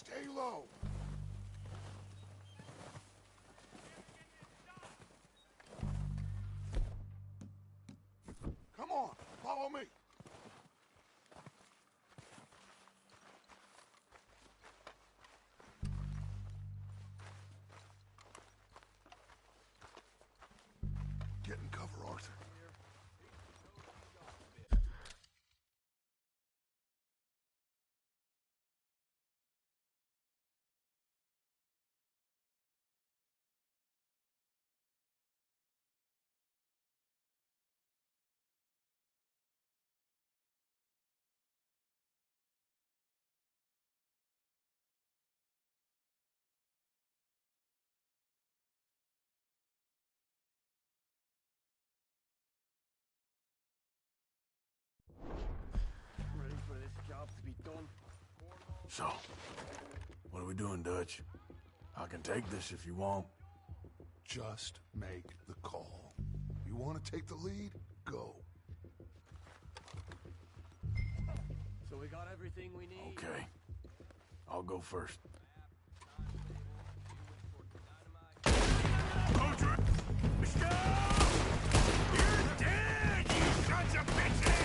Stay low. Come on, follow me. Get in cover, Arthur. Ready for this job to be done. So, what are we doing, Dutch? I can take this if you want. Just make the call. You want to take the lead? Go. So we got everything we need? Okay. I'll go first. Ultra! Let's go! You're dead, you sons of bitches!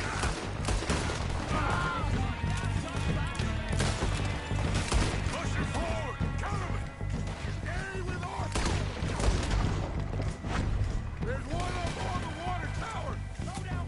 Push her forward! Cover me! Stay with Arthur! There's one up on the water tower! Slow down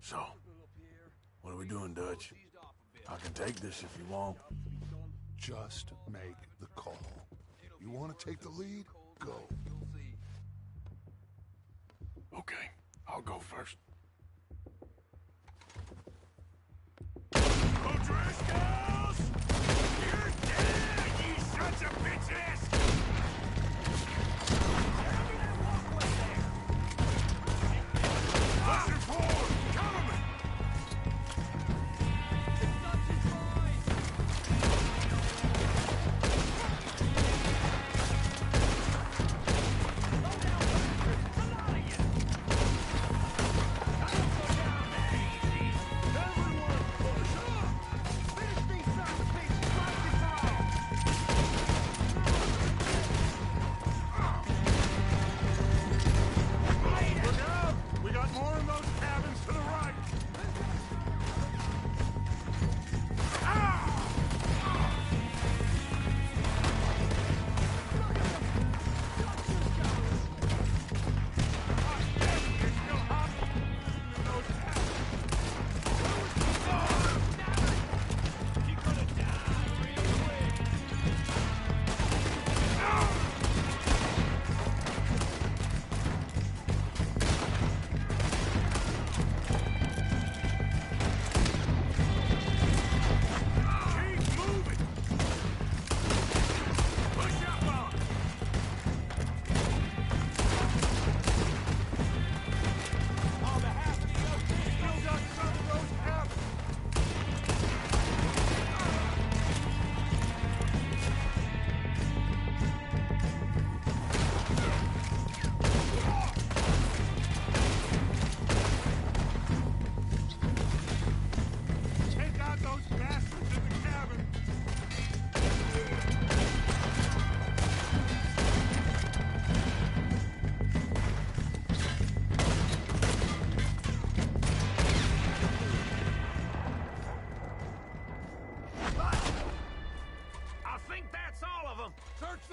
So, what are we doing, Dutch? I can take this if you want. Just make the call. You want to take the lead? Go. Okay, I'll go first. O'Driscolls! You're dead, you sons of bitches! Push her forward! Cover me!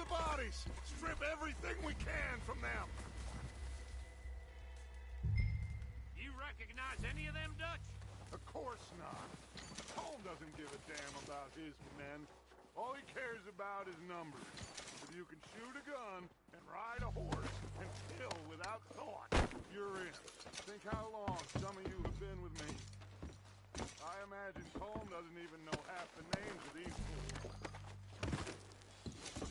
the bodies! Strip everything we can from them! You recognize any of them, Dutch? Of course not. Colm doesn't give a damn about his men. All he cares about is numbers. If you can shoot a gun and ride a horse and kill without thought, you're in. Think how long some of you have been with me. I imagine Colm doesn't even know half the names of these fools.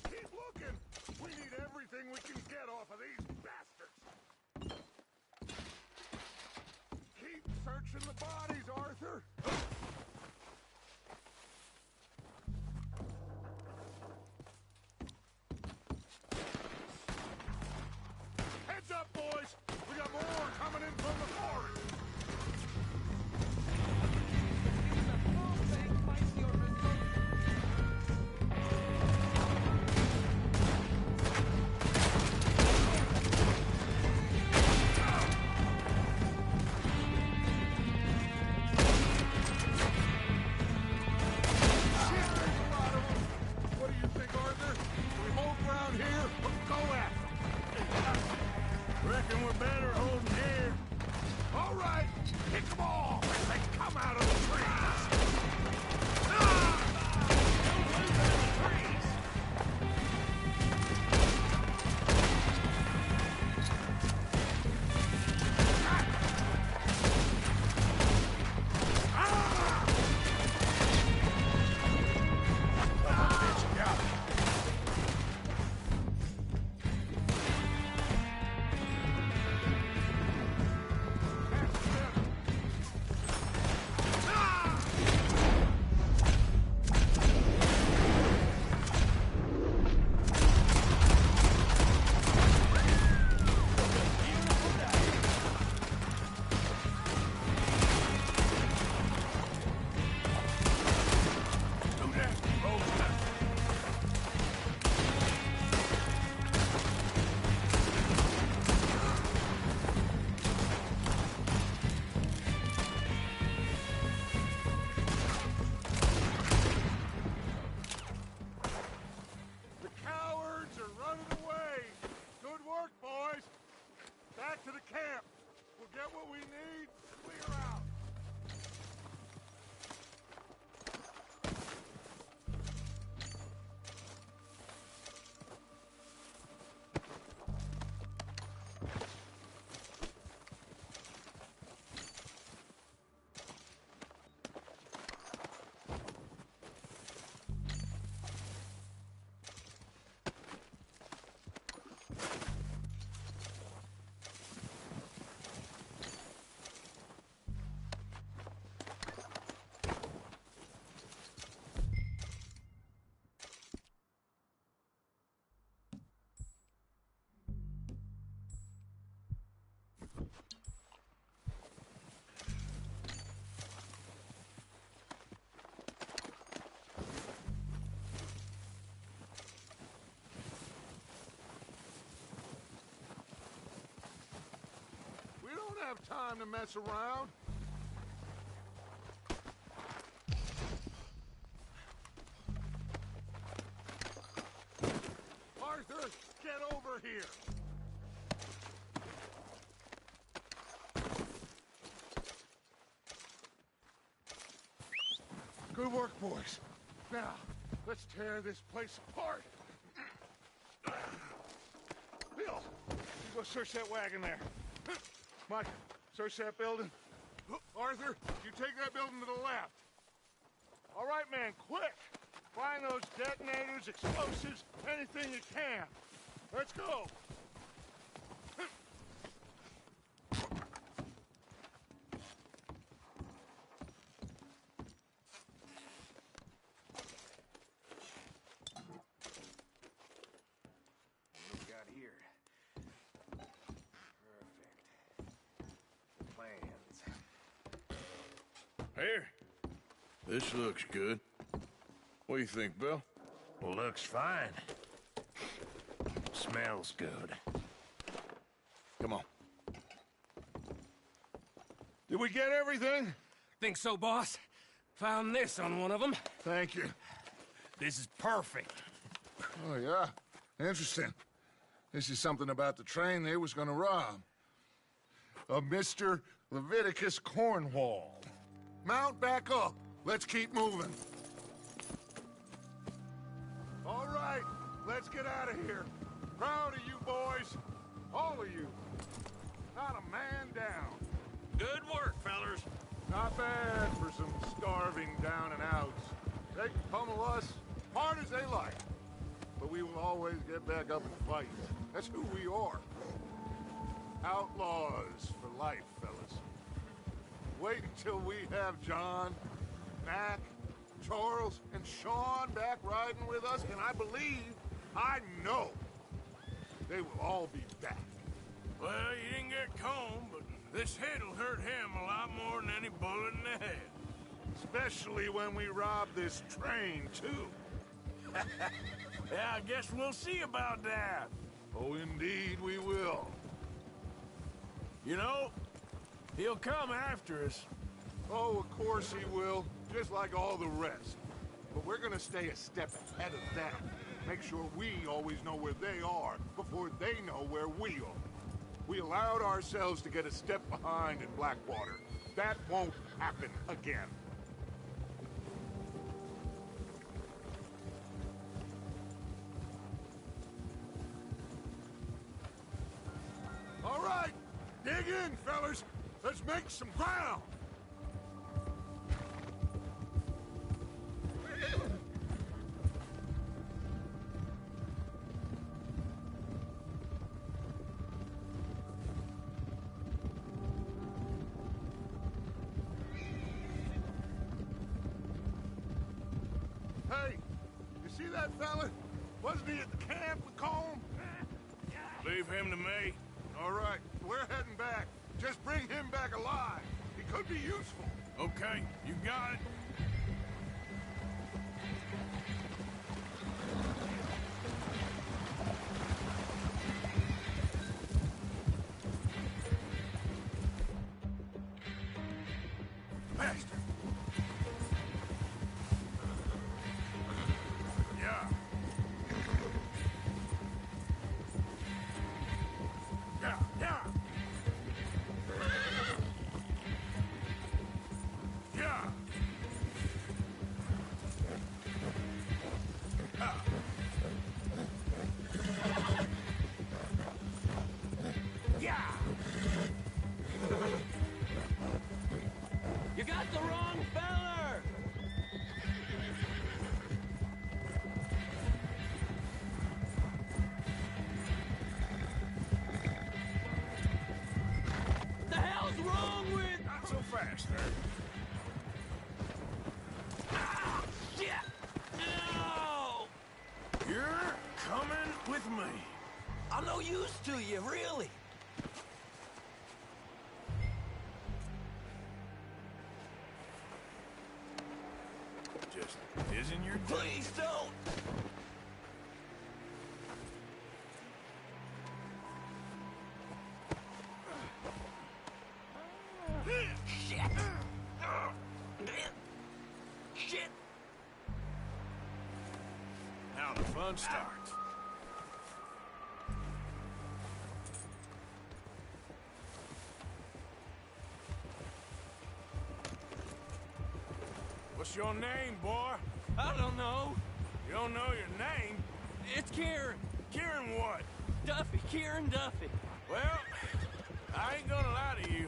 Keep looking! We need everything we can get off of these bastards! Keep searching the bodies, Arthur! Heads up, boys! We got more coming in from the forest! Reckon we're better holding here. All right, hit them all as they come out of the trees! Back to the camp. We'll get what we need, clear out. Have time to mess around. Arthur, get over here. Good work, boys. Now, let's tear this place apart. Bill, you go search that wagon there. Mike, search that building. Arthur, you take that building to the left. All right, man, quick! Find those detonators, explosives, anything you can. Let's go! What we got here? Perfect. Plans. Here. This looks good. What do you think, Bill? Looks fine. Smells good. Come on. Did we get everything? Think so, boss? Found this on one of them. Thank you. This is perfect. Oh, yeah? Interesting. This is something about the train they was gonna rob. Of Mr. Leviticus Cornwall. Mount back up. Let's keep moving. All right, let's get out of here. Proud of you boys. All of you. Not a man down. Good work, fellers. Not bad for some starving down and outs. They can pummel us hard as they like. But we will always get back up and fight. That's who we are. Outlaws for life, fellas. Wait until we have John, Mac, Charles, and Sean back riding with us, and I know, they will all be back. Well, you didn't get Combe, but this hit'll hurt him a lot more than any bullet in the head. Especially when we rob this train, too. Yeah, I guess we'll see about that. Oh, indeed we will. You know, he'll come after us. Oh, of course he will, just like all the rest. But we're gonna stay a step ahead of them. Make sure we always know where they are before they know where we are. We allowed ourselves to get a step behind in Blackwater. That won't happen again. All right, dig in, fellas. Let's make some ground. Hey, you see that fella? Wasn't he at the camp with Colm? Leave him to me. All right, we're heading back. Just bring him back alive. He could be useful. Okay, you got it. Faster. Yeah. Yeah, yeah. Yeah. Ah. Yeah. You got the wrong feller! The hell's wrong with... Not so fast, there. Ah, shit! No! You're coming with me. I'm no use to you, really. Just isn't your day. Please don't! Shit! Shit! Now the fun starts. What's your name, boy? I don't know. You don't know your name? It's Kieran. Kieran what? Duffy. Kieran Duffy. Well, I ain't gonna lie to you.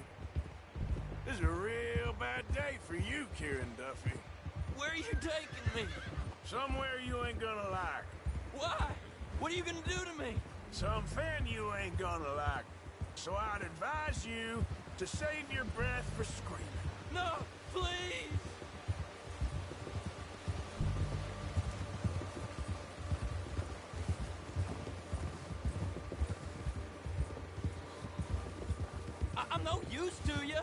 This is a real bad day for you, Kieran Duffy. Where are you taking me? Somewhere you ain't gonna like. Why? What are you gonna do to me? Something you ain't gonna like. So I'd advise you to save your breath for screaming. No, please! I'm no use to you.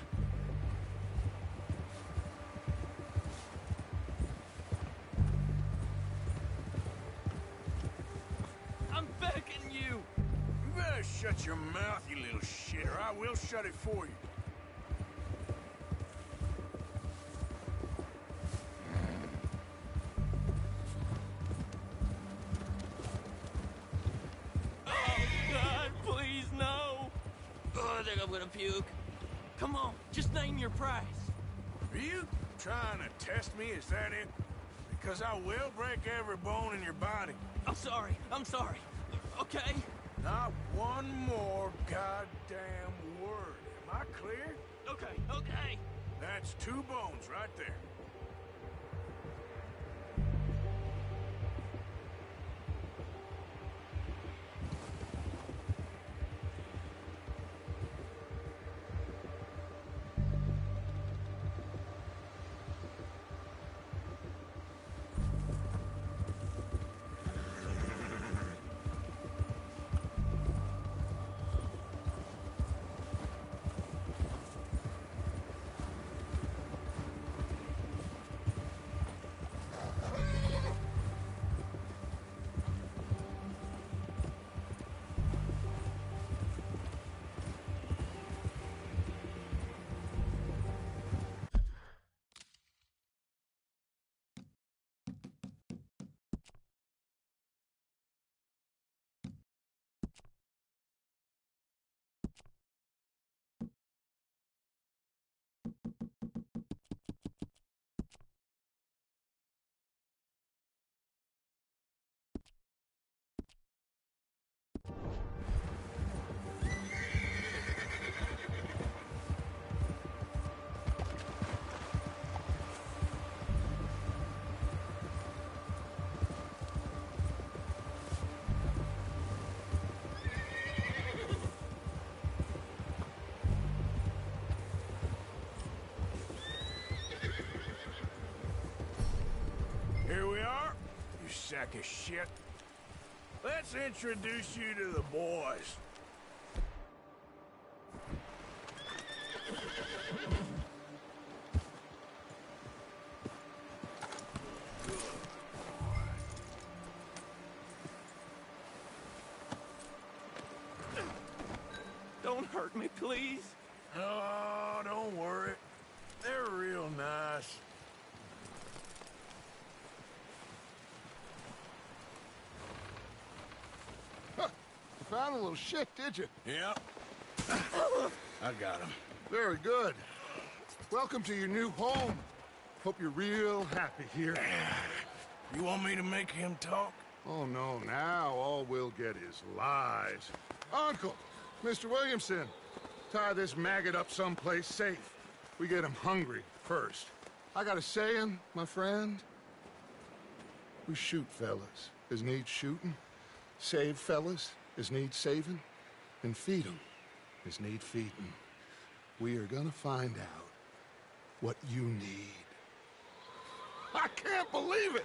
I'm begging you. You better shut your mouth, you little shit, or I will shut it for you. with a puke. Come on, just name your price. Are you trying to test me? Is that it? Because I will break every bone in your body. I'm sorry. Okay? Not one more goddamn word. Am I clear? Okay. That's 2 bones right there. Here we are, you sack of shit. Let's introduce you to the boys. Don't hurt me, please. Oh, don't worry. They're real nice. You found a little shit, did you? Yep. I got him. Very good. Welcome to your new home. Hope you're real happy here. You want me to make him talk? Oh, no, now all we'll get is lies. Uncle, Mr. Williamson, tie this maggot up someplace safe. We get him hungry first. I got a saying, my friend. We shoot fellas as need shooting, save fellas as need saving, and feed 'em as need feeding. We are gonna find out what you need. I can't believe it!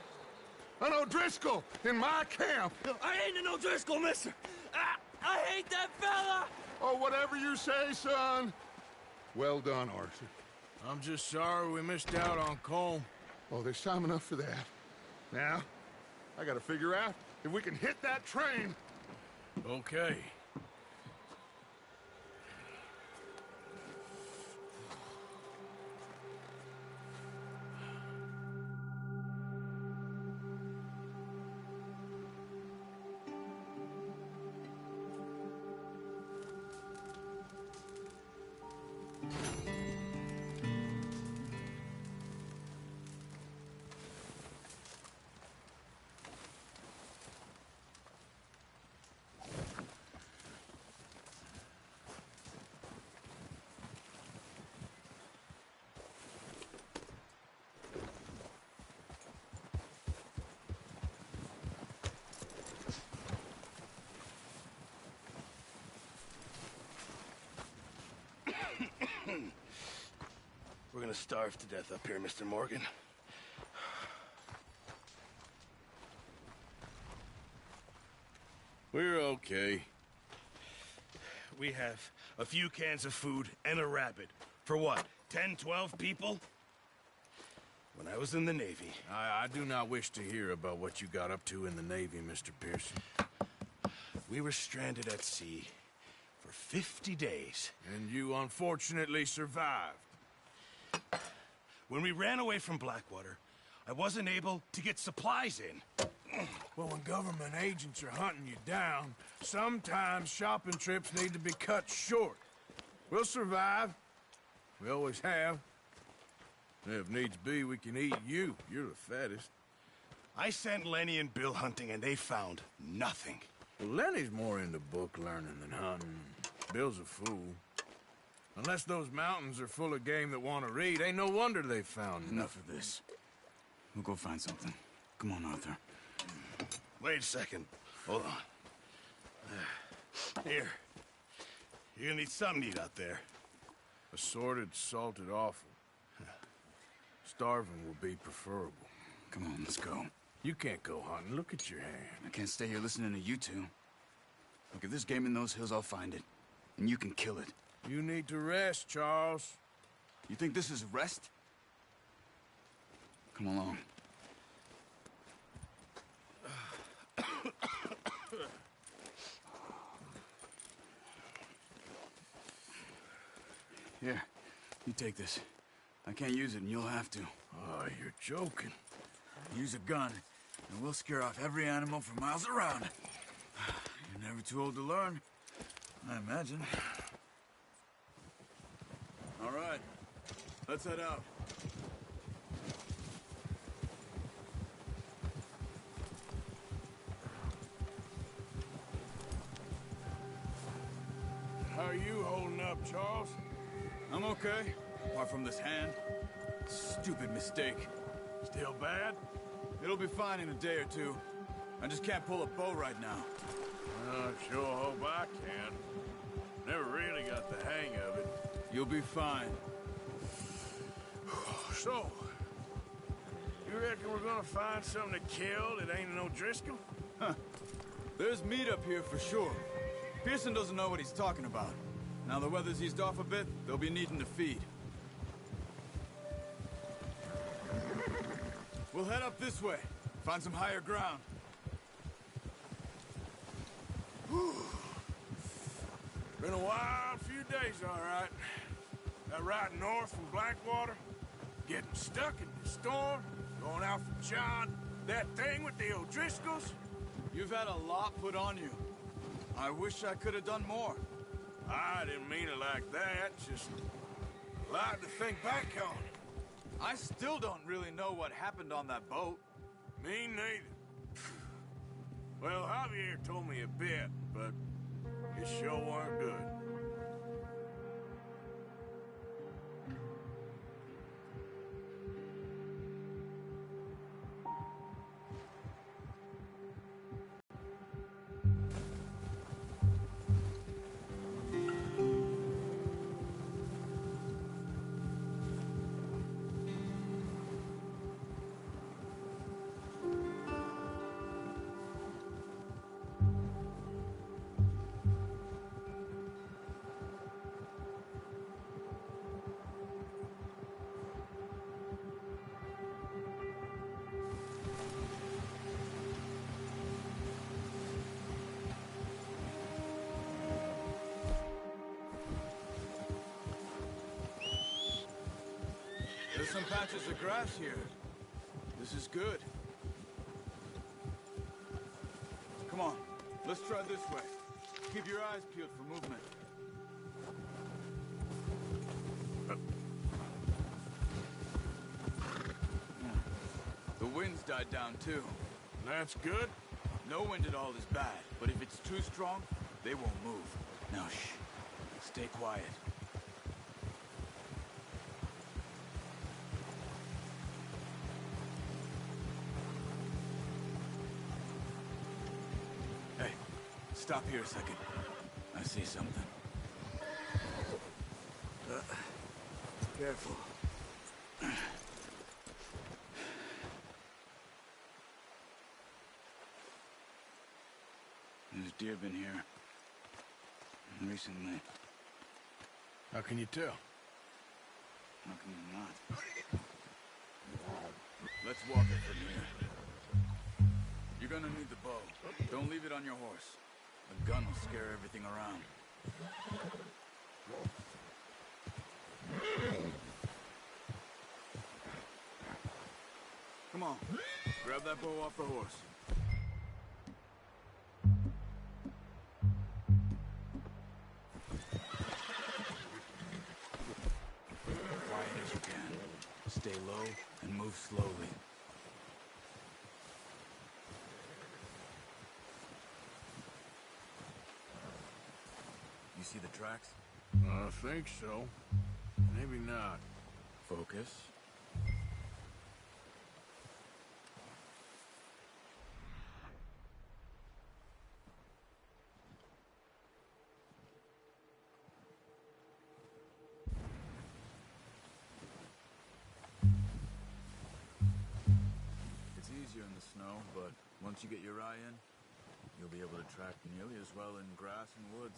An O'Driscoll in my camp! I ain't an O'Driscoll, mister! I hate that fella! Oh, whatever you say, son. Well done, Arthur. I'm just sorry we missed out on Colm. Oh, there's time enough for that. Now, I gotta figure out if we can hit that train. Okay. We're gonna starve to death up here, Mr. Morgan. We're okay. We have a few cans of food and a rabbit. For what, 10, 12 people? When I was in the Navy... I do not wish to hear about what you got up to in the Navy, Mr. Pearson. We were stranded at sea for 50 days. And you unfortunately survived. When we ran away from Blackwater, I wasn't able to get supplies in. Well, when government agents are hunting you down, sometimes shopping trips need to be cut short. We'll survive. We always have. If needs be, we can eat you. You're the fattest. I sent Lenny and Bill hunting, and they found nothing. Well, Lenny's more into book learning than hunting. Bill's a fool. Unless those mountains are full of game that want to read, ain't no wonder they found Enough of this. We'll go find something. Come on, Arthur. Wait a second. Hold on. Here. You're gonna need something to eat out there. Assorted, salted offal. Starving will be preferable. Come on, let's go. You can't go hunting. Look at your hand. I can't stay here listening to you two. Look, if there's game in those hills, I'll find it. And you can kill it. You need to rest, Charles. You think this is rest? Come along. Here, you take this. I can't use it, and you'll have to. Oh, you're joking. Use a gun, and we'll scare off every animal for miles around. You're never too old to learn, I imagine. All right, let's head out. How are you holding up, Charles? I'm okay, apart from this hand. Stupid mistake. Still bad? It'll be fine in a day or two. I just can't pull a bow right now. I sure hope I can. Never really got the hang of it. You'll be fine. So, you reckon we're gonna find something to kill that ain't no Driscoll? There's meat up here for sure. Pearson doesn't know what he's talking about. Now the weather's eased off a bit, they'll be needing to feed. We'll head up this way. Find some higher ground. Been a wild few days, all right. That ride north from Blackwater, getting stuck in the storm, going out from John, that thing with the O'Driscolls. You've had a lot put on you. I wish I could have done more. I didn't mean it like that, just a lot to think back on. I still don't really know what happened on that boat. Me neither. Well, Javier told me a bit, but it sure weren't good. There's some patches of grass here. This is good. Come on, let's try this way. Keep your eyes peeled for movement. The wind's died down too. That's good. No wind at all is bad, but if it's too strong, they won't move. Now shh, stay quiet. Hey, stop here a second. I see something. Careful. There's deer been here recently. How can you tell? How can you not? Let's walk it from here. You're gonna need the bow. Don't leave it on your horse. A gun will scare everything around. Come on, grab that bow off the horse. slowly. You see the tracks? I think so. Maybe not. Focus. It's easier in the snow, but once you get your eye in, you'll be able to track nearly as well in grass and woods.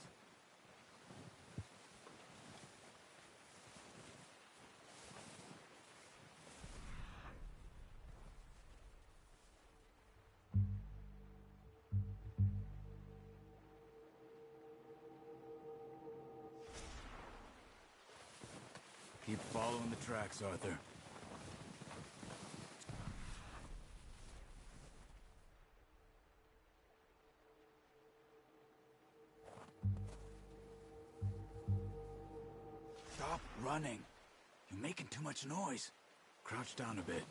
Keep following the tracks, Arthur. Stop running. You're making too much noise. Crouch down a bit.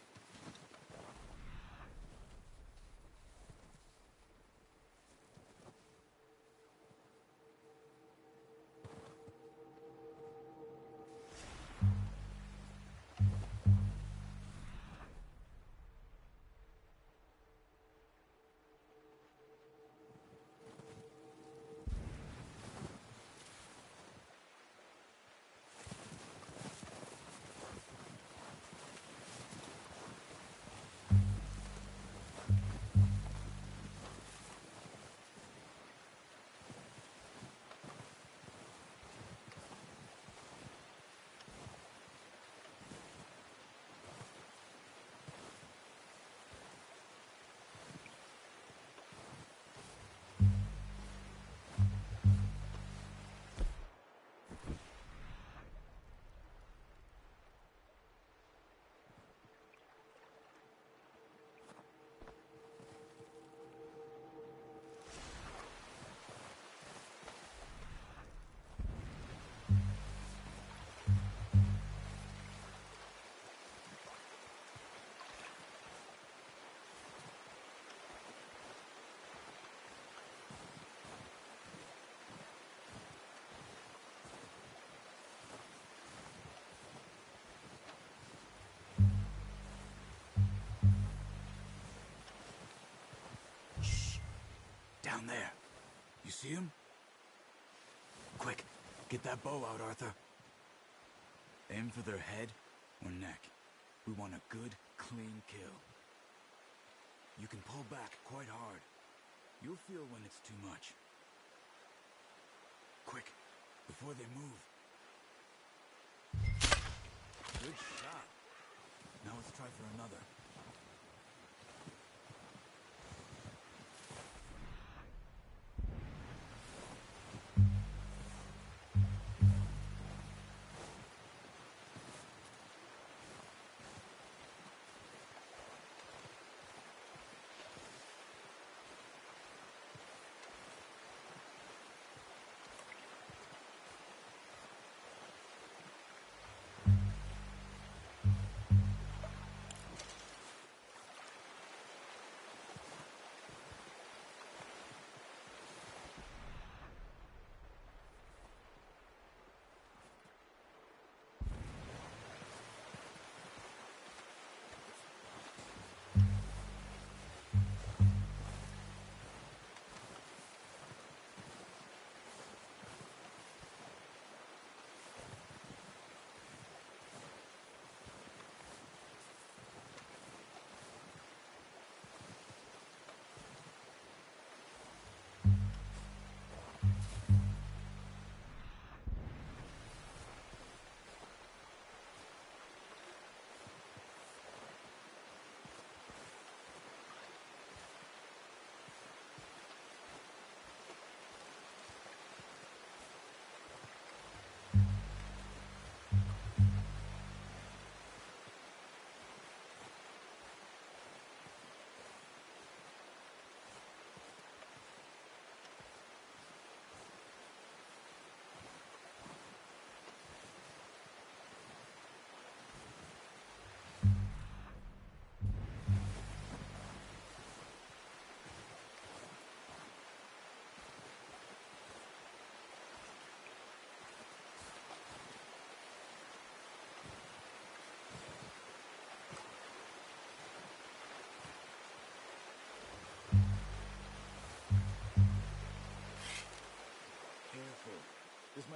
Down there. You see him? Quick, get that bow out, Arthur. Aim for their head or neck. We want a good, clean kill. You can pull back quite hard. You'll feel when it's too much. Quick, before they move. Good shot. Now let's try for another.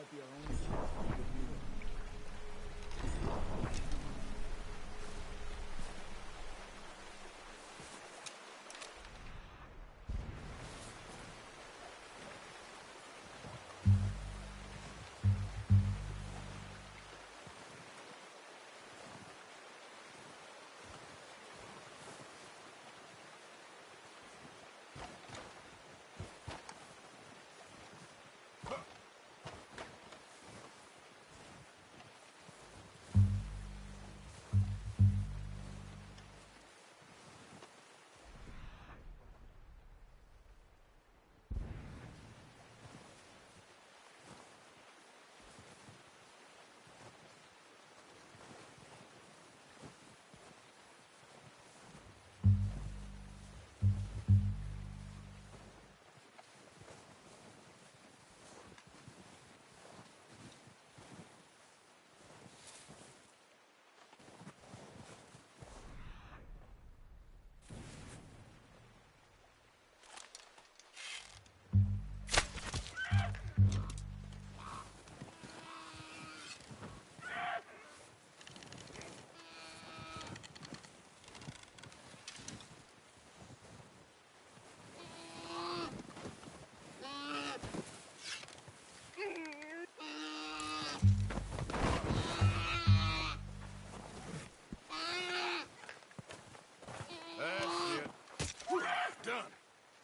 might be our only chance to get moving.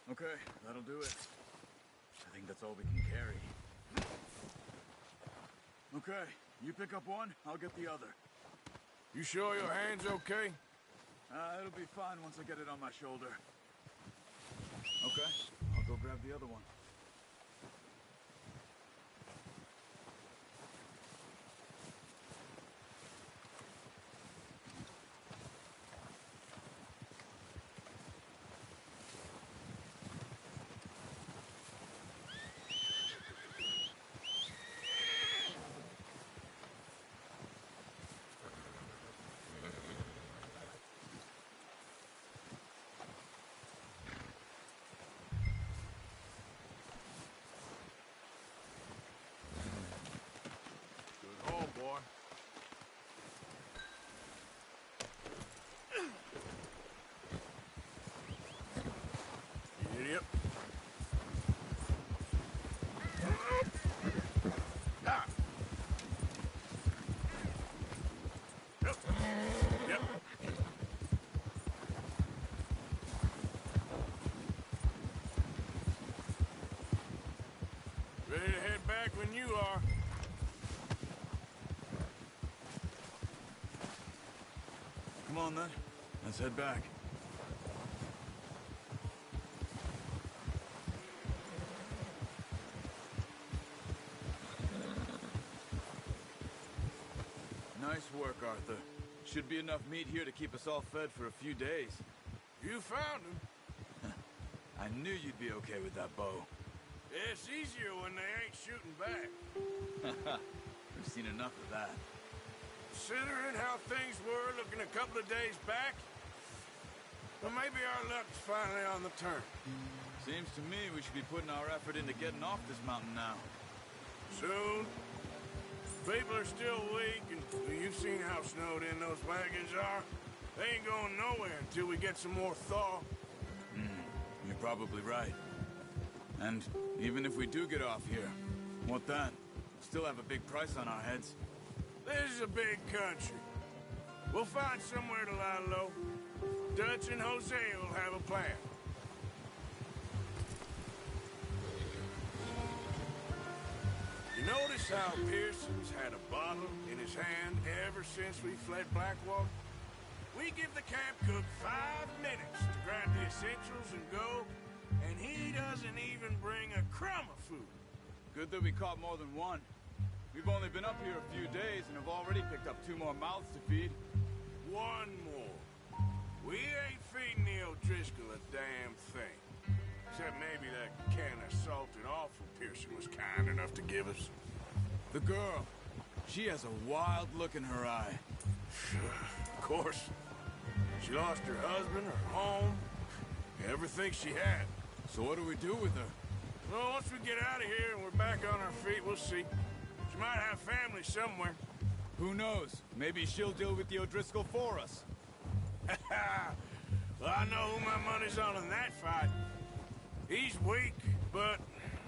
Okay, that'll do it. I think that's all we can carry. Okay, you pick up one, I'll get the other. You sure your hand's okay? It'll be fine once I get it on my shoulder. Okay, I'll go grab the other one. Boy. Idiot. Ah. Yep. Yep. Ready to head back when you are. Come on, then. Let's head back. Nice work, Arthur. Should be enough meat here to keep us all fed for a few days. You found him. I knew you'd be okay with that bow. It's easier when they ain't shooting back. We've seen enough of that. Considering how things were looking a couple of days back, well, maybe our luck's finally on the turn. Seems to me we should be putting our effort into getting off this mountain now. Soon. People are still weak, and you've seen how snowed in those wagons are. They ain't going nowhere until we get some more thaw. You're probably right. And even if we do get off here, what then? Still have a big price on our heads. This is a big country. We'll find somewhere to lie low. Dutch and Hosea will have a plan. You notice how Pearson's had a bottle in his hand ever since we fled Blackwater? We give the camp cook 5 minutes to grab the essentials and go, and he doesn't even bring a crumb of food. Good that we caught more than one. We've only been up here a few days and have already picked up 2 more mouths to feed. 1 more. We ain't feeding the O'Driscoll a damn thing. Except maybe that can of salted offal Pearson was kind enough to give us. The girl. She has a wild look in her eye. Of course. She lost her husband, her home, everything she had. So what do we do with her? Well, once we get out of here and we're back on our feet, we'll see. She might have family somewhere. Who knows? Maybe she'll deal with the O'Driscoll for us. Well, I know who my money's on in that fight. He's weak, but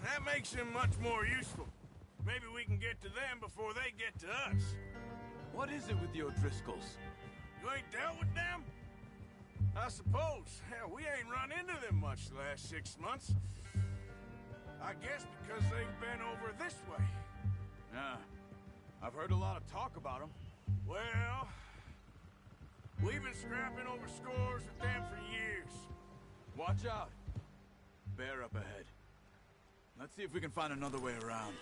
that makes him much more useful. Maybe we can get to them before they get to us. What is it with the O'Driscolls? You ain't dealt with them? I suppose. Hell, we ain't run into them much the last 6 months. I guess because they've been over this way. Yeah. I've heard a lot of talk about them. Well, we've been scrapping over scores with them for years. Watch out. Bear up ahead. Let's see if we can find another way around.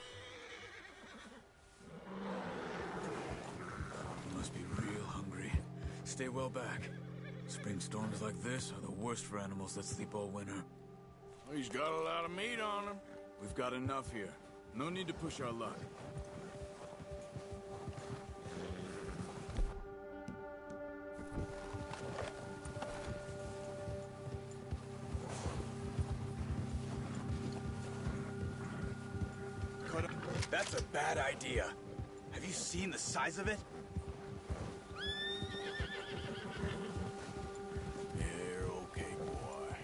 You must be real hungry. Stay well back. Spring storms like this are the worst for animals that sleep all winter. He's got a lot of meat on him. We've got enough here. No need to push our luck. That's a bad idea. Have you seen the size of it? You're okay, boy.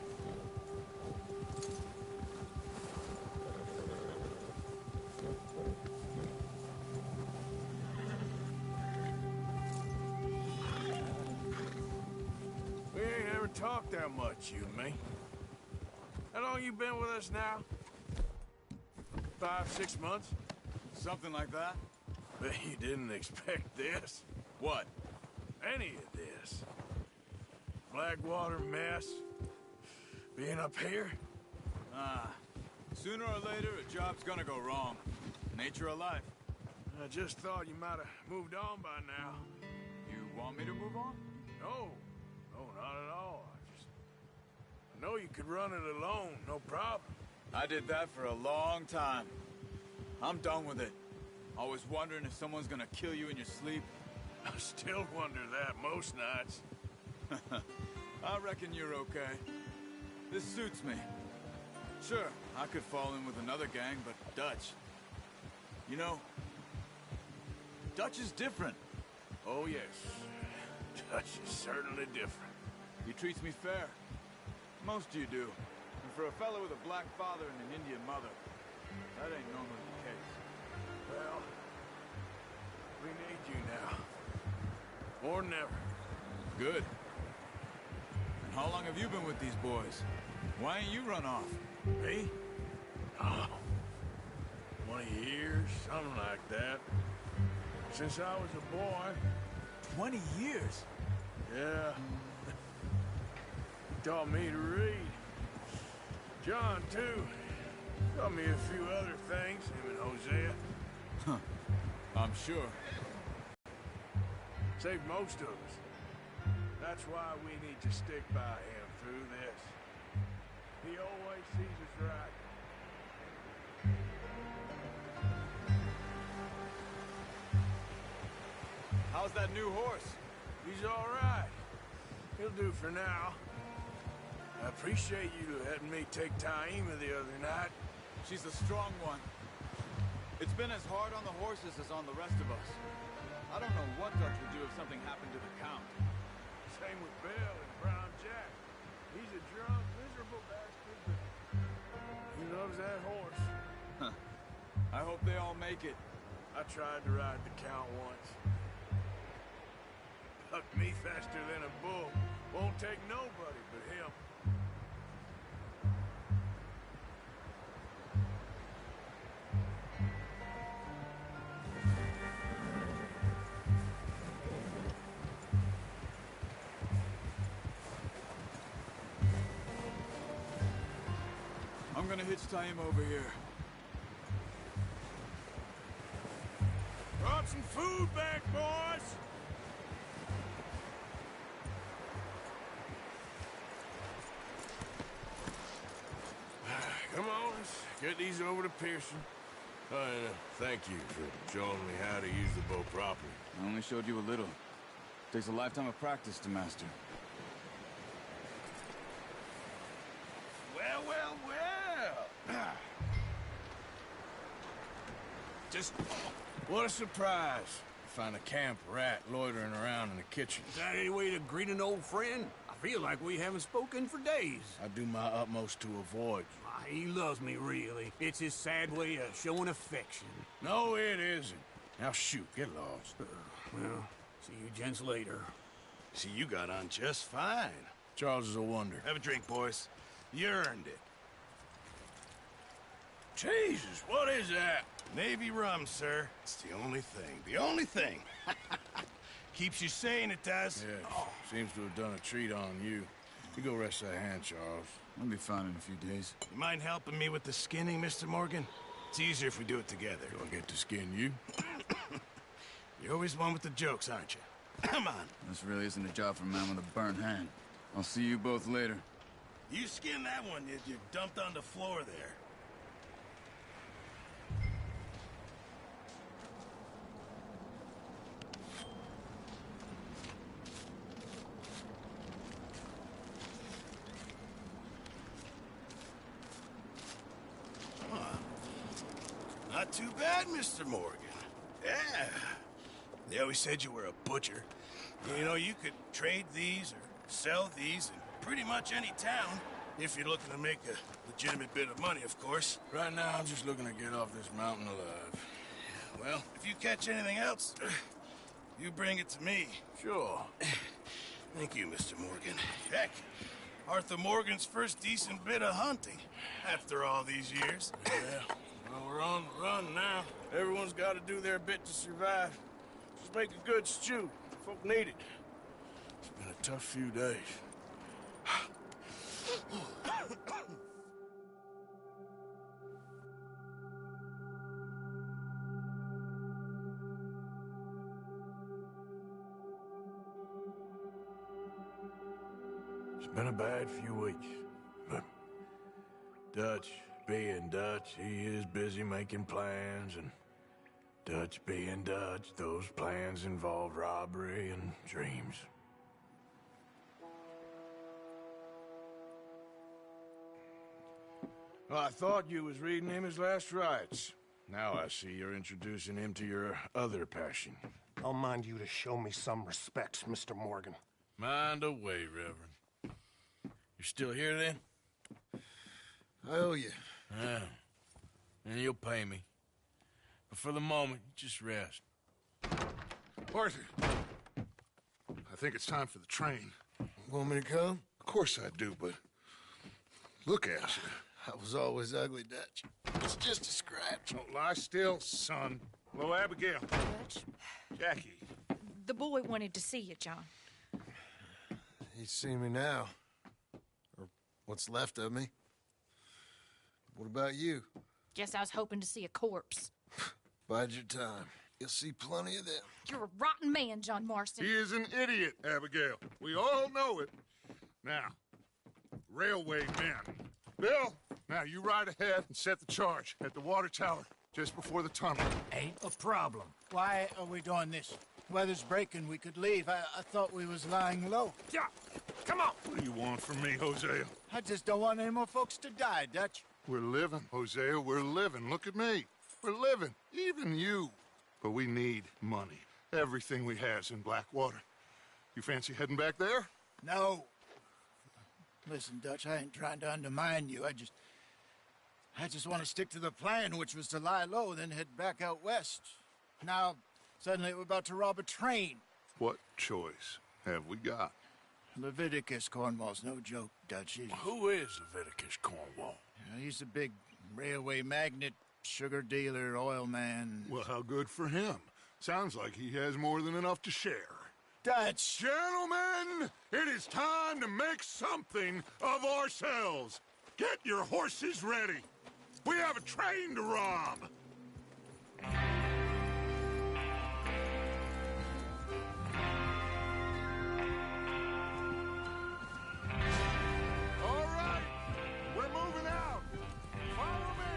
We ain't ever talked that much, you and me. How long you been with us now? 5, 6 months? Something like that? But you didn't expect this. What? Any of this. Blackwater mess. Being up here. Sooner or later, a job's gonna go wrong. Nature of life. I just thought you might have moved on by now. You want me to move on? No. No, not at all. I know you could run it alone, no problem. I did that for a long time. I'm done with it. Always wondering if someone's gonna kill you in your sleep. I still wonder that most nights. I reckon you're okay. This suits me. Sure, I could fall in with another gang, but Dutch... You know, Dutch is different. Oh, yes. Dutch is certainly different. He treats me fair. Most of you do. And for a fellow with a black father and an Indian mother, that ain't normally the case. Well, we need you now. More than ever. Good. And how long have you been with these boys? Why ain't you run off? Me? Oh, 20 years, something like that. Since I was a boy. 20 years? Yeah. He taught me to read. John, too. Taught me a few other things, him and Hosea. Huh. I'm sure. Saved most of us. That's why we need to stick by him through this. He always sees us right. How's that new horse? He's all right. He'll do for now. I appreciate you letting me take Taima the other night. She's a strong one. It's been as hard on the horses as on the rest of us. I don't know what Dutch would do if something happened to the Count. Same with Bill and Brown Jack. He's a drunk, miserable bastard, but he loves that horse. Huh. I hope they all make it. I tried to ride the Count once. Bucked me faster than a bull. Won't take nobody but him. I'm gonna hitch Taima over here. Brought some food back, boys! Come on, let's get these over to Pearson. And thank you for showing me how to use the bow properly. I only showed you a little. Takes a lifetime of practice to master. Well, well, well. Just What a surprise. Find a camp rat loitering around in the kitchen. Is that any way to greet an old friend? I feel like we haven't spoken for days. I do my utmost to avoid you. He loves me, really. It's his sad way of showing affection. No, it isn't. Now shoot, get lost. Well, see you gents later. See, you got on just fine. Charles is a wonder. Have a drink, boys. You earned it. Jesus, what is that? Navy rum, sir. It's the only thing. The only thing. Keeps you sane, it does. Yeah, seems to have done a treat on you. You go rest that hand, Charles. I'll be fine in a few days. You mind helping me with the skinning, Mr. Morgan? It's easier if we do it together. Do I get to skin you? You're always one with the jokes, aren't you? Come on. This really isn't a job for a man with a burnt hand. I'll see you both later. You skin that one you dumped on the floor there. Not too bad, Mr. Morgan. Yeah. They always said you were a butcher. You know, you could trade these or sell these in pretty much any town, if you're looking to make a legitimate bit of money, of course. Right now, I'm just looking to get off this mountain alive. Well, if you catch anything else, you bring it to me. Sure. Thank you, Mr. Morgan. Heck, Arthur Morgan's first decent bit of hunting after all these years. Yeah. Well, we're on the run now. Everyone's got to do their bit to survive. Just make a good stew. Folk need it. It's been a tough few days. It's been a bad few weeks, but Dutch being Dutch, he is busy making plans, and Dutch being Dutch, those plans involve robbery and dreams. Well, I thought you was reading him his last rites. Now I see you're introducing him to your other passion. I'll mind you to show me some respect, Mr. Morgan. Mind away, Reverend. You still here, then? I owe you. Yeah. And you'll pay me. But for the moment, just rest. Arthur, I think it's time for the train. Want me to come? Of course I do, but look at you. I was always ugly, Dutch. It's just a scratch. Don't lie still, son. Hello, Abigail. Dutch, Jackie. the boy wanted to see you, John. He's seen me now. Or what's left of me. What about you? Guess I was hoping to see a corpse. Bide your time. You'll see plenty of them. You're a rotten man, John Marston. He is an idiot, Abigail. We all know it. Now, railway men. Bill, now you ride ahead and set the charge at the water tower just before the tunnel. Ain't a problem. Why are we doing this? Weather's breaking. We could leave. I thought we was lying low. Yeah, come on. What do you want from me, Hosea? I just don't want any more folks to die, Dutch. We're living, Hosea. We're living. Look at me. We're living. Even you. But we need money. Everything we has in Blackwater. You fancy heading back there? No. Listen, Dutch, I ain't trying to undermine you. I just want to stick to the plan, which was to lie low, then head back out west. Now, suddenly we're about to rob a train. What choice have we got? Leviticus Cornwall's no joke, Dutch. Who is Leviticus Cornwall? He's a big railway magnate, sugar dealer, oil man. Well, how good for him. Sounds like he has more than enough to share. Dutch! Gentlemen, it is time to make something of ourselves. Get your horses ready. We have a train to rob. All right, we're moving out. Follow me.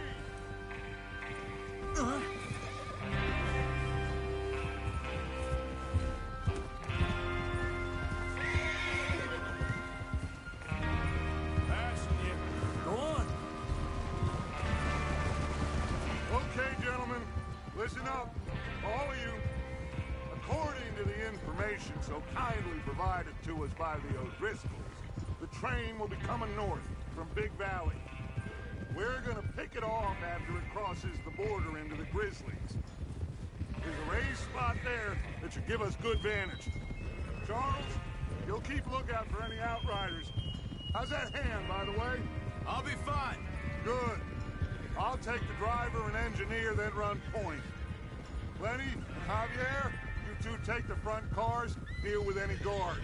Passing you. Go on. Okay, gentlemen, listen up. information so kindly provided to us by the O'Driscolls, the train will be coming north from Big Valley. We're gonna pick it off after it crosses the border into the Grizzlies. There's a raised spot there that should give us good vantage. Charles, you'll keep lookout for any outriders. How's that hand, by the way? I'll be fine. Good. I'll take the driver and engineer, then run point. Lenny and Javier, you two take the front cars, deal with any guards.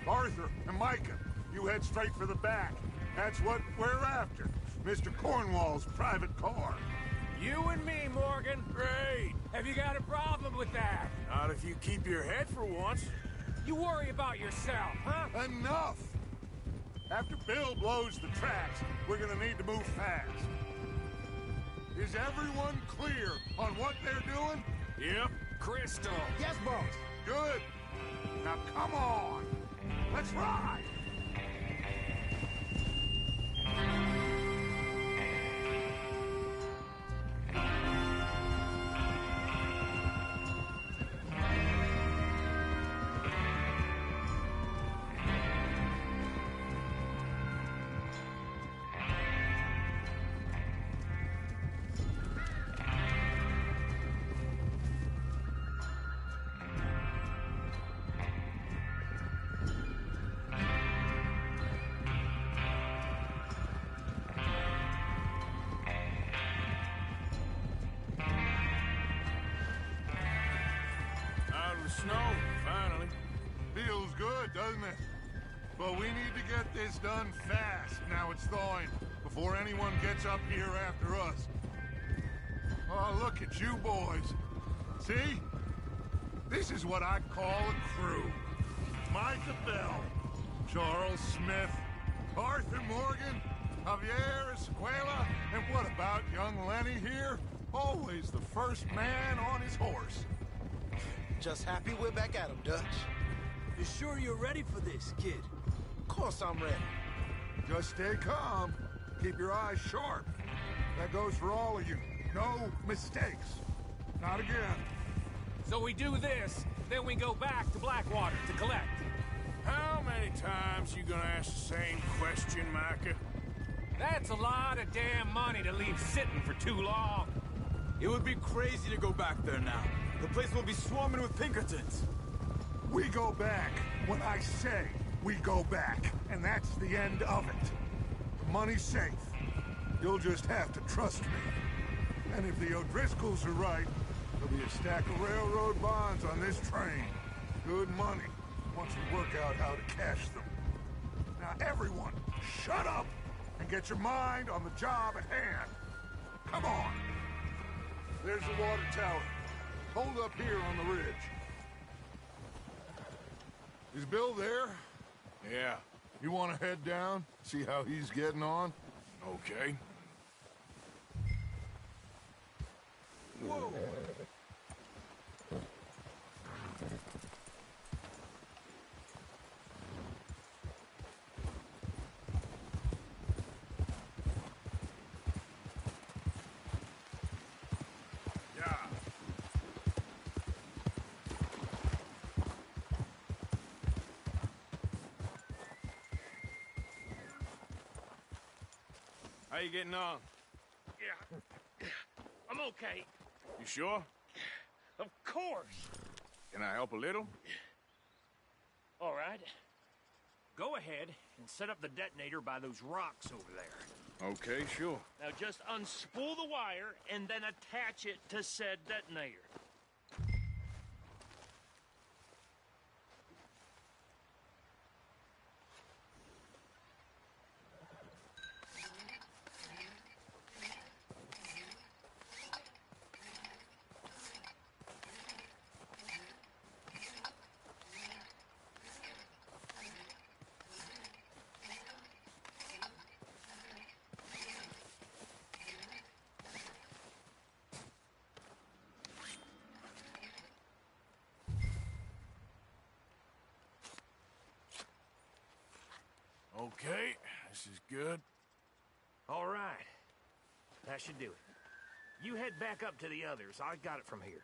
Arthur and Micah, you head straight for the back. That's what we're after. Mr. Cornwall's private car. You and me, Morgan. Great. Have you got a problem with that? Not if you keep your head for once. You worry about yourself, huh? Enough! After Bill blows the tracks, we're gonna need to move fast. Is everyone clear on what they're doing? Yep. Crystal. Yes, boss. Good. Now come on. Let's ride. Snow, finally. Feels good, doesn't it? But we need to get this done fast, now it's thawing, before anyone gets up here after us. Oh, look at you boys. See? This is what I call a crew. Micah Bell, Charles Smith, Arthur Morgan, Javier Escuela, and what about young Lenny here? Always the first man on his horse. Just happy we're back at him, Dutch. You sure you're ready for this, kid? Of course I'm ready. Just stay calm. Keep your eyes sharp. That goes for all of you. No mistakes. Not again. So we do this, then we go back to Blackwater to collect. How many times you gonna ask the same question, Micah? That's a lot of damn money to leave sitting for too long. It would be crazy to go back there now. The place will be swarming with Pinkertons. We go back when I say we go back, and that's the end of it. The money's safe. You'll just have to trust me. And if the O'Driscolls are right, there'll be a stack of railroad bonds on this train. Good money, once we work out how to cash them. Now everyone, shut up and get your mind on the job at hand. Come on. There's the water tower. Hold up here on the ridge. Is Bill there? Yeah. You want to head down, see how he's getting on? Okay. Whoa! How you getting on? Yeah. I'm okay. You sure? Of course. Can I help a little? All right. Go ahead and set up the detonator by those rocks over there. Okay, sure. Now just unspool the wire and then attach it to said detonator. Okay, this is good. All right. That should do it. You head back up to the others. I got it from here.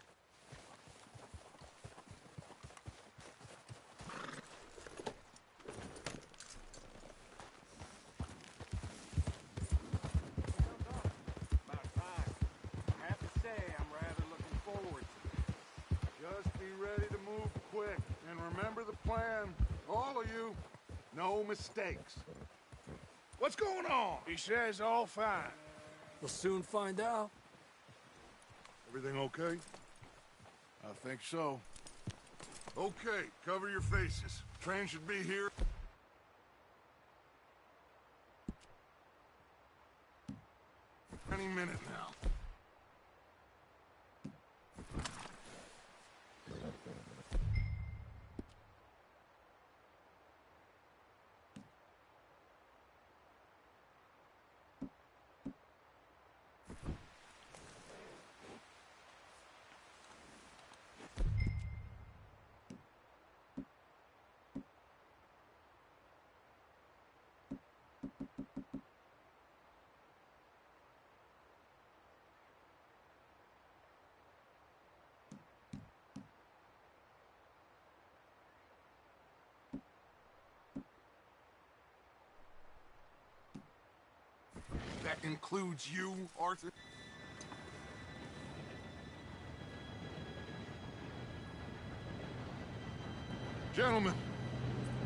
Just be ready to move quick. And remember the plan. All of you. No mistakes. What's going on? He says all fine. We'll soon find out. Everything okay? I think so. Okay, cover your faces. Train should be here any minute now. That includes you, Arthur? Gentlemen,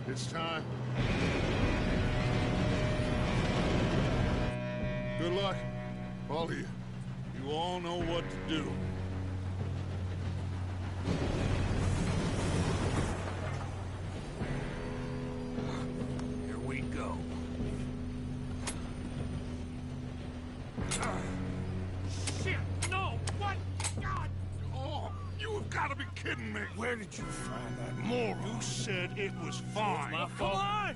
it's time. Good luck, all of you. You all know what to do. Here we go. Shit! No! What? God! Oh, you have got to be kidding me. Where did you find that moron? You said it was fine. My fault. Come on!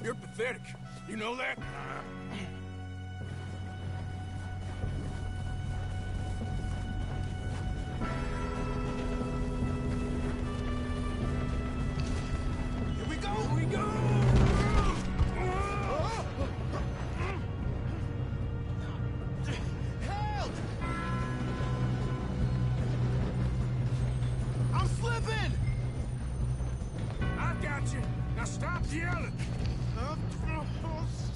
You're pathetic. You know that? Here we go! Here we go! Help! I'm slipping! I got you. Now stop yelling. Oh,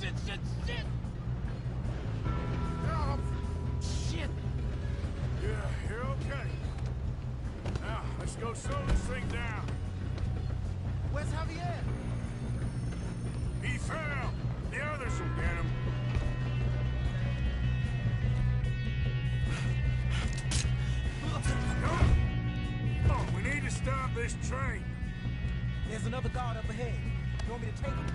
shit, shit, shit! Oh, shit! Yeah, you're okay. Now, let's go slow this thing down. Where's Javier? He fell. The others will get him. Oh, we need to stop this train. There's another guard up ahead. You want me to take him?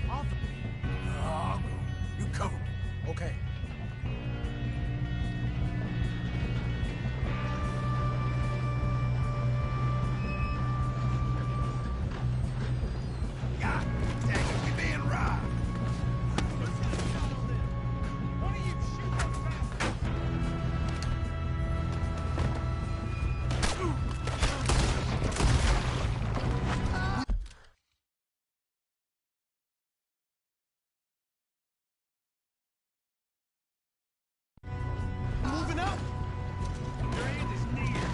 Arthur. I'll go. You cover me. Okay. God dang it, we being robbed. One of you shoot up fast. Moving up. Your end is near.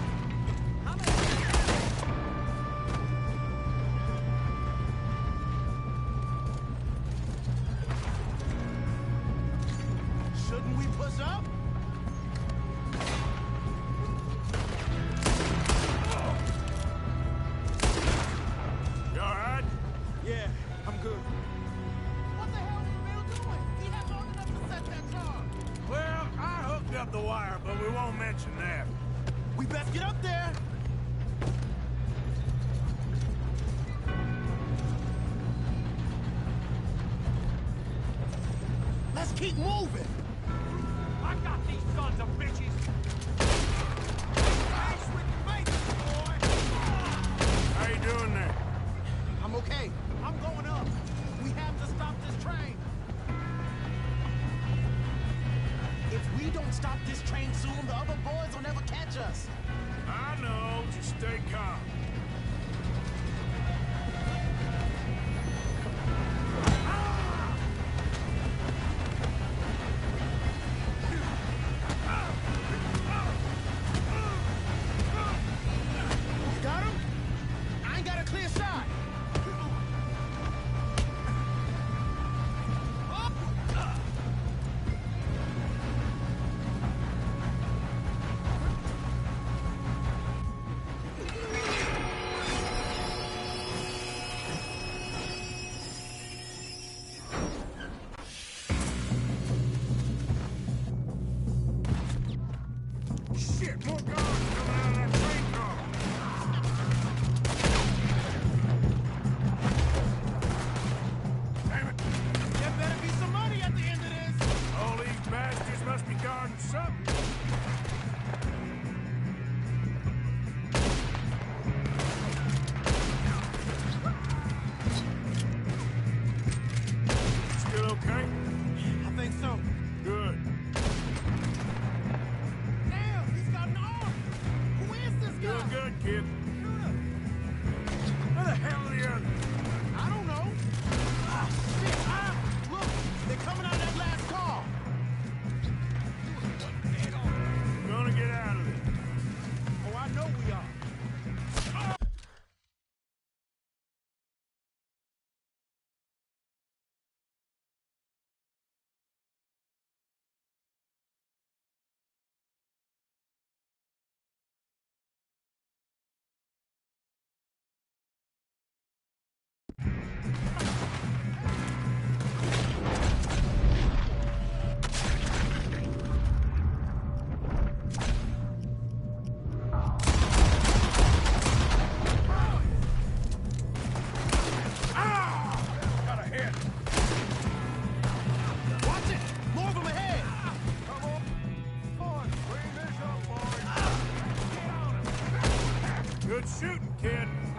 Shouldn't we push up? You all right? Yeah, I'm good. What the hell was Bill doing? He had long enough to set that car. Well, I hooked up the wire, but we won't mention that. We best get up there. Let's keep moving. I got these sons of bitches. How you doing there? I'm okay. I'm going up. We have to stop this train. If we don't stop this train soon, the other boys will never catch us. I know. Just stay calm. Got him? I ain't got a clear shot.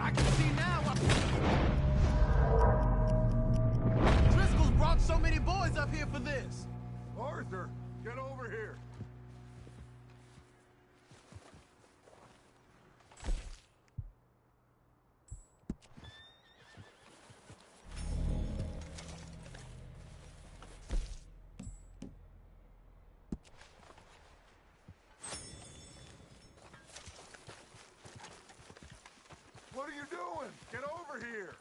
I can see now. Driscoll's brought so many boys up here for this. Arthur, get over here. What are you doing? Get over here.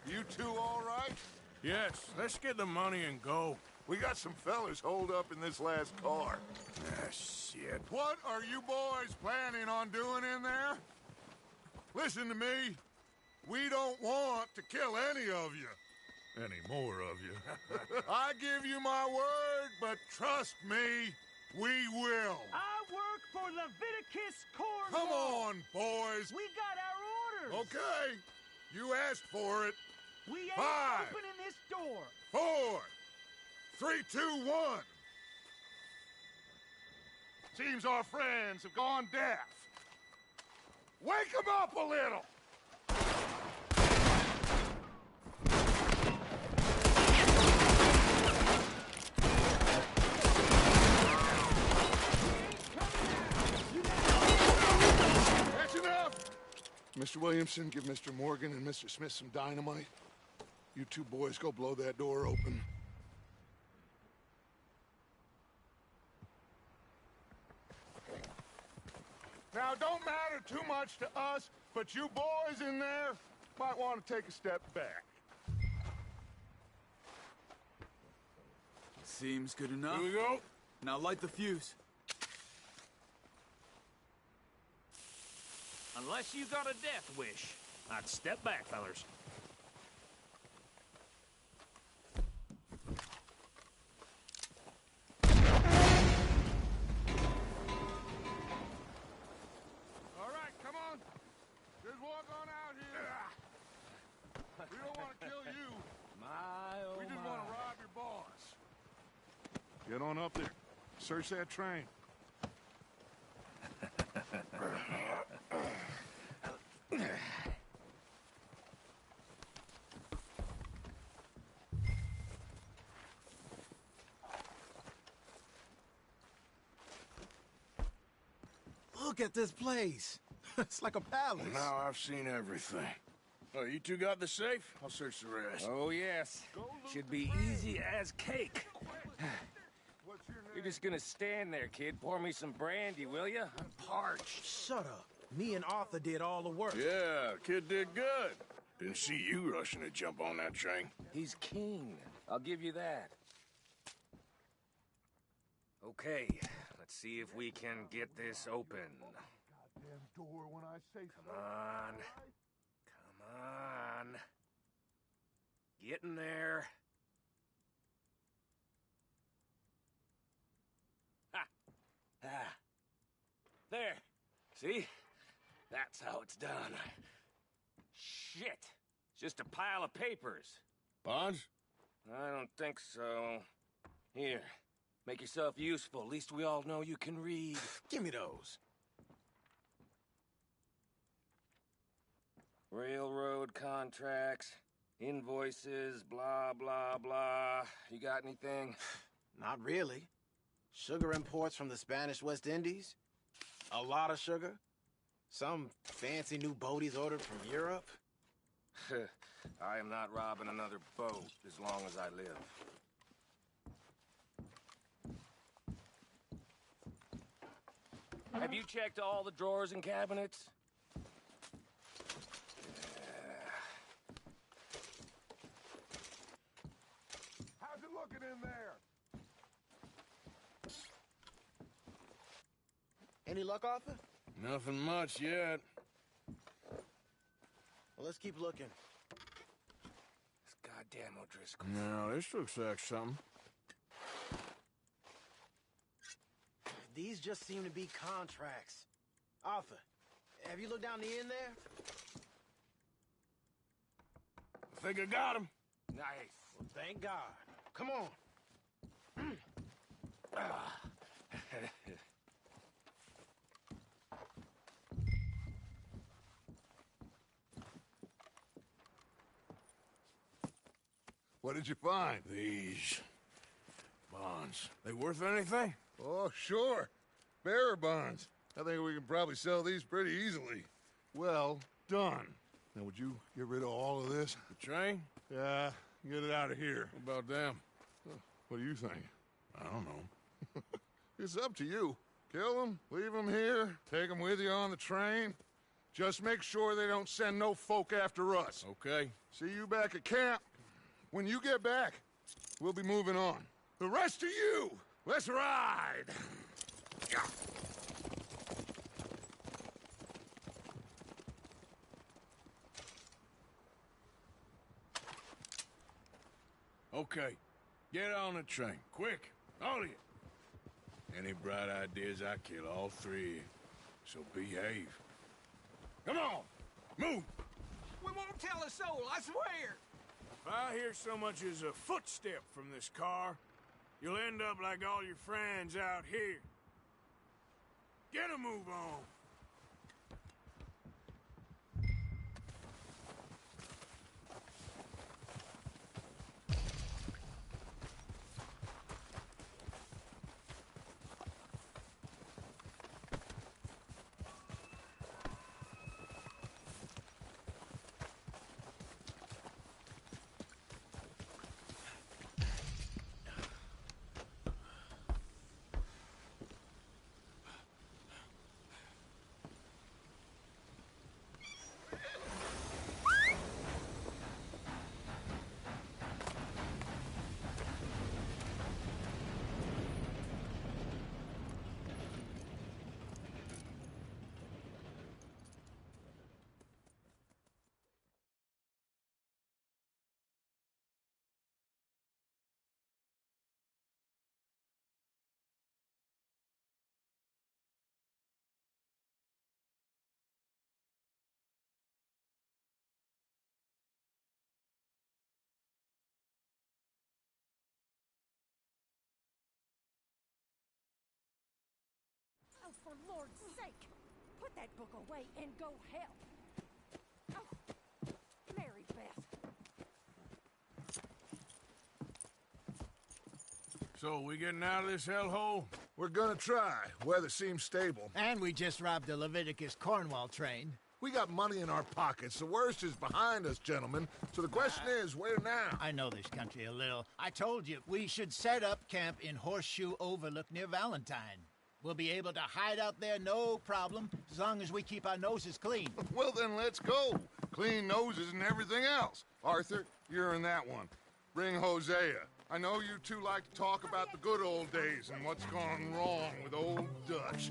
You two all right? Yes, let's get the money and go. We got some fellas holed up in this last car. Ah, shit. What are you boys planning on doing in there? Listen to me. We don't want to kill any of you. Any more of you. I give you my word, but trust me, we will. I work for Leviticus Cornwall. Come on, boys. We got our orders. Okay. You asked for it. We ain't 5, opening this door. 4, 3, 2, 1. Seems our friends have gone deaf. Wake them up a little. That's enough. Mr. Williamson, give Mr. Morgan and Mr. Smith some dynamite. You two boys go blow that door open. Now, don't matter too much to us, but you boys in there might want to take a step back. Seems good enough. Here we go. Now light the fuse. Unless you got a death wish, I'd step back, fellers. All right, come on. Just walk on out here. We don't want to kill you. We just want to rob your boss. Get on up there. Search that train. Look at this place. It's like a palace. Now I've seen everything. Oh, you two got the safe? I'll search the rest. Oh, yes. Should be easy as cake. What's your name? You're just gonna stand there, kid. Pour me some brandy, will you? I'm parched. Shut up. Me and Arthur did all the work. Yeah, kid did good. Didn't see you rushing to jump on that train. He's keen. I'll give you that. Okay, let's see if we can get this open. Goddamn door when I say so. Come on. Come on. Get in there. Ha! Ah. There. See? That's how it's done. Shit. It's just a pile of papers. Bonds? I don't think so. Here. Make yourself useful. At least we all know you can read. Give me those. Railroad contracts, invoices, blah, blah, blah. You got anything? Not really. Sugar imports from the Spanish West Indies. A lot of sugar. Some fancy new boat he's ordered from Europe. I am not robbing another boat as long as I live. Have you checked all the drawers and cabinets? How's it looking in there? Any luck, Arthur? Nothing much yet. Well, let's keep looking. This goddamn O'Driscoll. No, this looks like something. These just seem to be contracts. Arthur, have you looked down the end there? I think I got him. Nice. Well, thank God. Come on. What did you find? These bonds. They worth anything? Oh, sure. Bearer bonds. I think we can probably sell these pretty easily. Well done. Now, would you get rid of all of this? The train? Yeah, get it out of here. What about them? What do you think? I don't know. It's up to you. Kill them, leave them here, take them with you on the train. Just make sure they don't send no folk after us. Okay. See you back at camp. When you get back, we'll be moving on. The rest of you, let's ride! Yeah. Okay. Get on the train. Quick. All of you. Any bright ideas, I kill all three of you. So behave. Come on! Move! We won't tell a soul, I swear! If I hear so much as a footstep from this car, you'll end up like all your friends out here. Get a move on! Oh, for Lord's sake, put that book away and go help. Oh, Mary Beth. So, we getting out of this hellhole? We're gonna try. Weather seems stable. And we just robbed a Leviticus Cornwall train. We got money in our pockets. The worst is behind us, gentlemen. So the question is, where now? I know this country a little. I told you, we should set up camp in Horseshoe Overlook near Valentine. We'll be able to hide out there no problem, as long as we keep our noses clean. Well, then let's go. Clean noses and everything else. Arthur, you're in that one. Bring Hosea. I know you two like to talk about the good old days and what's gone wrong with old Dutch.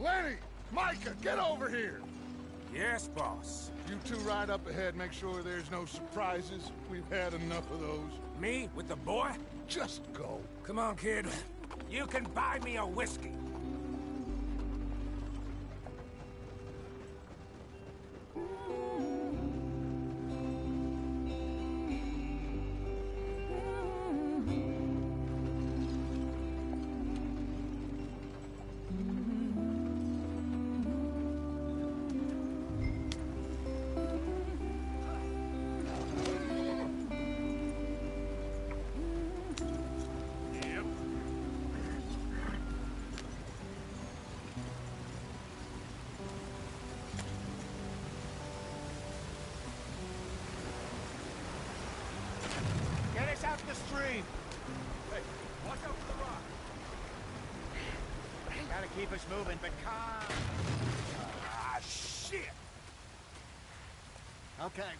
Lenny! Micah, get over here! Yes, boss. You two ride up ahead, make sure there's no surprises. We've had enough of those. Me? With the boy? Just go. Come on, kid. You can buy me a whiskey. keep us moving, but calm. Ah, shit! Okay,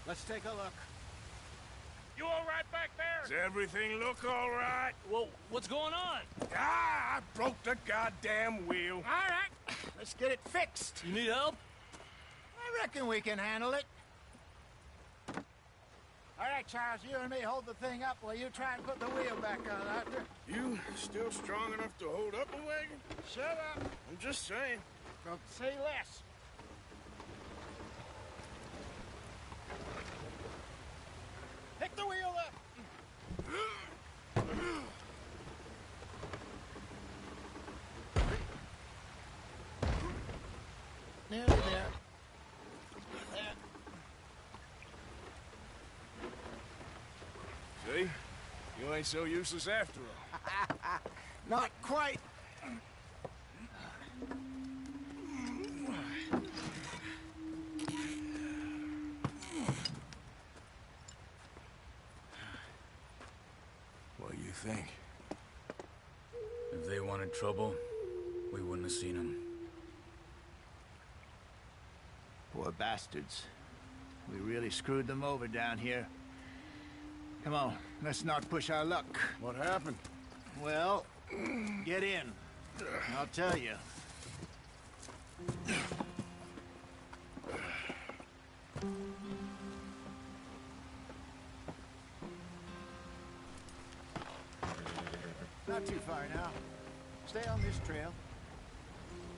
let's take a look. You all right back there? Does everything look all right? Well, what's going on? Ah, I broke the goddamn wheel. All right, let's get it fixed. You need help? I reckon we can handle it. All right, Charles, you and me hold the thing up while you try and put the wheel back on, Arthur. You still strong enough to hold up a wagon? Shut up. I'm just saying. Don't say less. Pick the wheel up. Nearly there. There. See? You ain't so useless after all. Not quite. What do you think? If they wanted trouble, we wouldn't have seen them. Poor bastards. We really screwed them over down here. Come on, let's not push our luck. What happened? Well, get in. I'll tell you. Not too far now. Stay on this trail.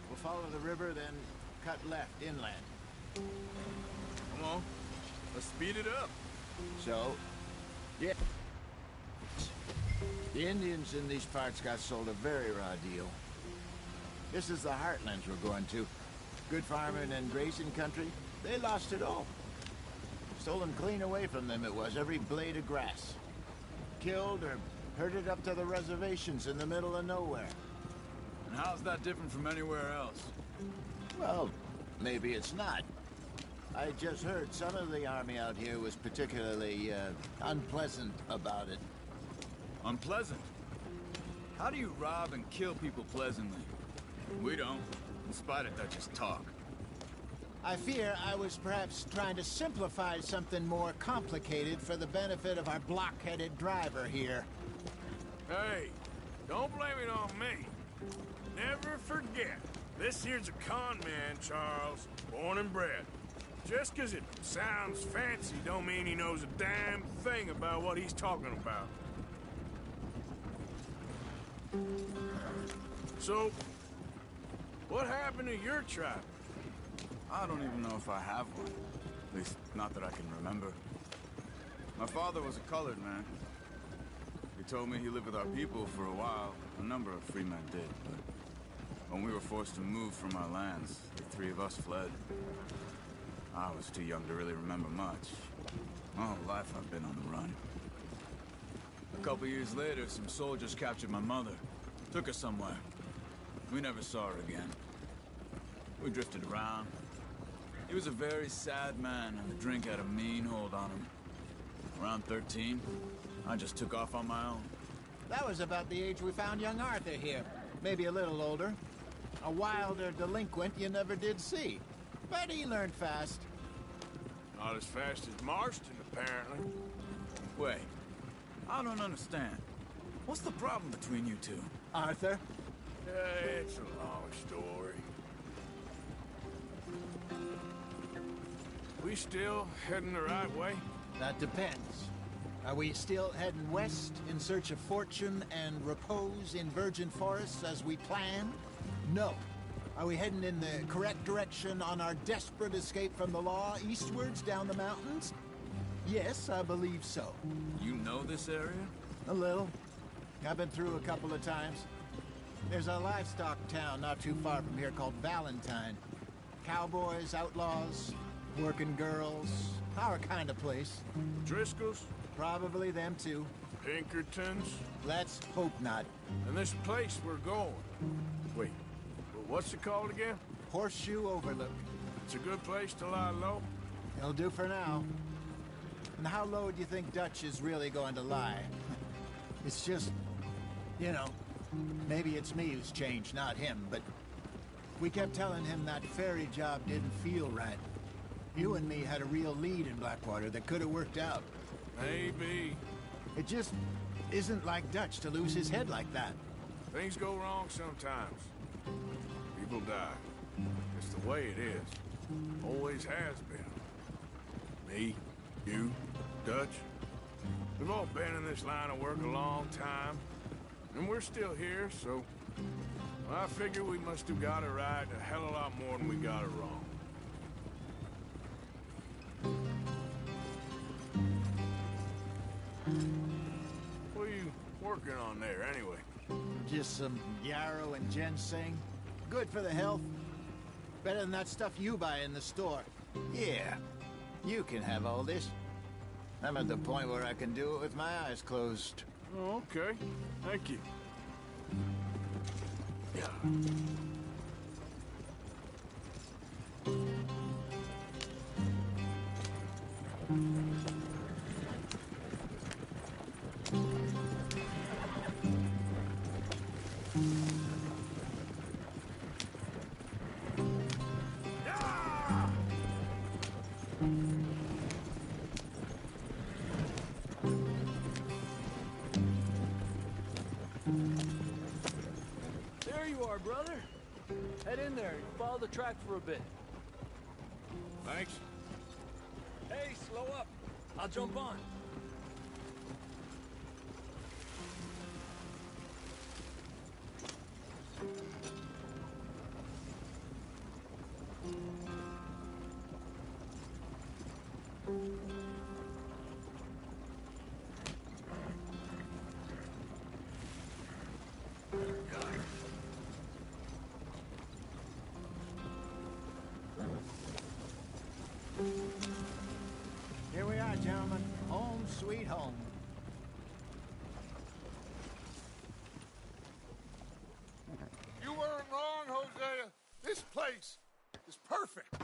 We'll follow the river, then cut left inland. Come on. Let's speed it up. So, yeah. The Indians in these parts got sold a very raw deal. This is the heartlands we're going to. Good farming and grazing country. They lost it all. Stolen clean away from them it was, every blade of grass. Killed or herded up to the reservations in the middle of nowhere. And how's that different from anywhere else? Well, maybe it's not. I just heard some of the army out here was particularly unpleasant about it. Unpleasant? How do you rob and kill people pleasantly? We don't, in spite of Dutch's talk. I fear I was perhaps trying to simplify something more complicated for the benefit of our block-headed driver here. Hey, don't blame it on me. Never forget, this here's a con man, Charles, born and bred. Just 'cause it sounds fancy don't mean he knows a damn thing about what he's talking about. So, what happened to your tribe? I don't even know if I have one. At least, not that I can remember. My father was a colored man. He told me he lived with our people for a while. A number of free men did, but when we were forced to move from our lands, the three of us fled. I was too young to really remember much. My whole life I've been on the run. A couple years later, some soldiers captured my mother. Took her somewhere. We never saw her again. We drifted around. He was a very sad man, and the drink had a mean hold on him. Around 13, I just took off on my own. That was about the age we found young Arthur here. Maybe a little older. A wilder delinquent you never did see. But he learned fast. Not as fast as Marston, apparently. Wait, I don't understand. What's the problem between you two? Arthur? It's a long story. We still heading the right way? That depends. Are we still heading west in search of fortune and repose in virgin forests as we planned? No. Are we heading in the correct direction on our desperate escape from the law eastwards down the mountains? Yes, I believe so. You know this area? A little. I've been through a couple of times. There's a livestock town not too far from here called Valentine. Cowboys, outlaws, working girls, our kind of place. Driscoll's? Probably them too. Pinkertons? Let's hope not. And this place we're going. Wait, what's it called again? Horseshoe Overlook. It's a good place to lie low? It'll do for now. And how low do you think Dutch is really going to lie? It's just, you know, Maybe it's me who's changed, not him, but we kept telling him that ferry job didn't feel right. You and me had a real lead in Blackwater that could have worked out. Maybe. It just isn't like Dutch to lose his head like that. Things go wrong sometimes. People die. It's the way it is. Always has been. Me, you, Dutch. We've all been in this line of work a long time. And we're still here, so... I figure we must have got it right a hell of a lot more than we got it wrong. What are you working on there, anyway? Just some yarrow and ginseng. Good for the health. Better than that stuff you buy in the store. Yeah, you can have all this. I'm at the point where I can do it with my eyes closed. Oh, okay. Thank you. Yeah. There you are, brother. Head in there and follow the track for a bit. Thanks. Hey, slow up. I'll jump on. Here we are, gentlemen. Home sweet home. You weren't wrong, Hosea. This place is perfect.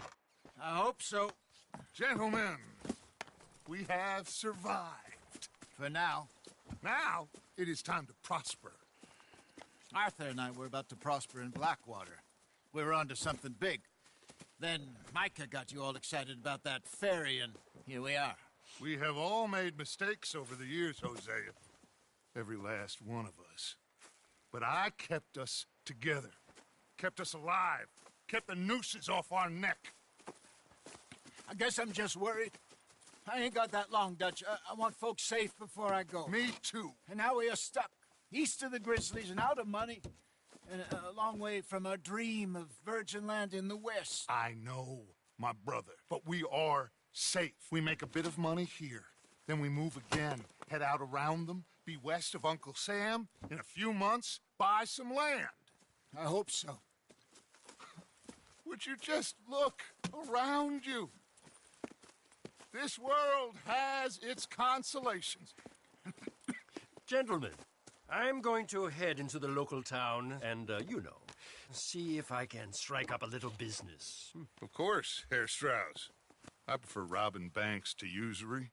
I hope so. Gentlemen, we have survived. For now. Now, it is time to prosper. Arthur and I were about to prosper in Blackwater. We were onto something big. Then Micah got you all excited about that ferry, and here we are. We have all made mistakes over the years, Hosea. Every last one of us. But I kept us together. Kept us alive. Kept the nooses off our neck. I guess I'm just worried. I ain't got that long, Dutch. I want folks safe before I go. Me too. And now we are stuck. East of the Grizzlies and out of money. And a long way from our dream of virgin land in the west. I know, my brother. But we are safe. We make a bit of money here. Then we move again. Head out around them. Be west of Uncle Sam. In a few months, buy some land. I hope so. Would you just look around you? This world has its consolations. Gentlemen, I'm going to head into the local town and, see if I can strike up a little business. Of course, Herr Strauss. I prefer robbing banks to usury.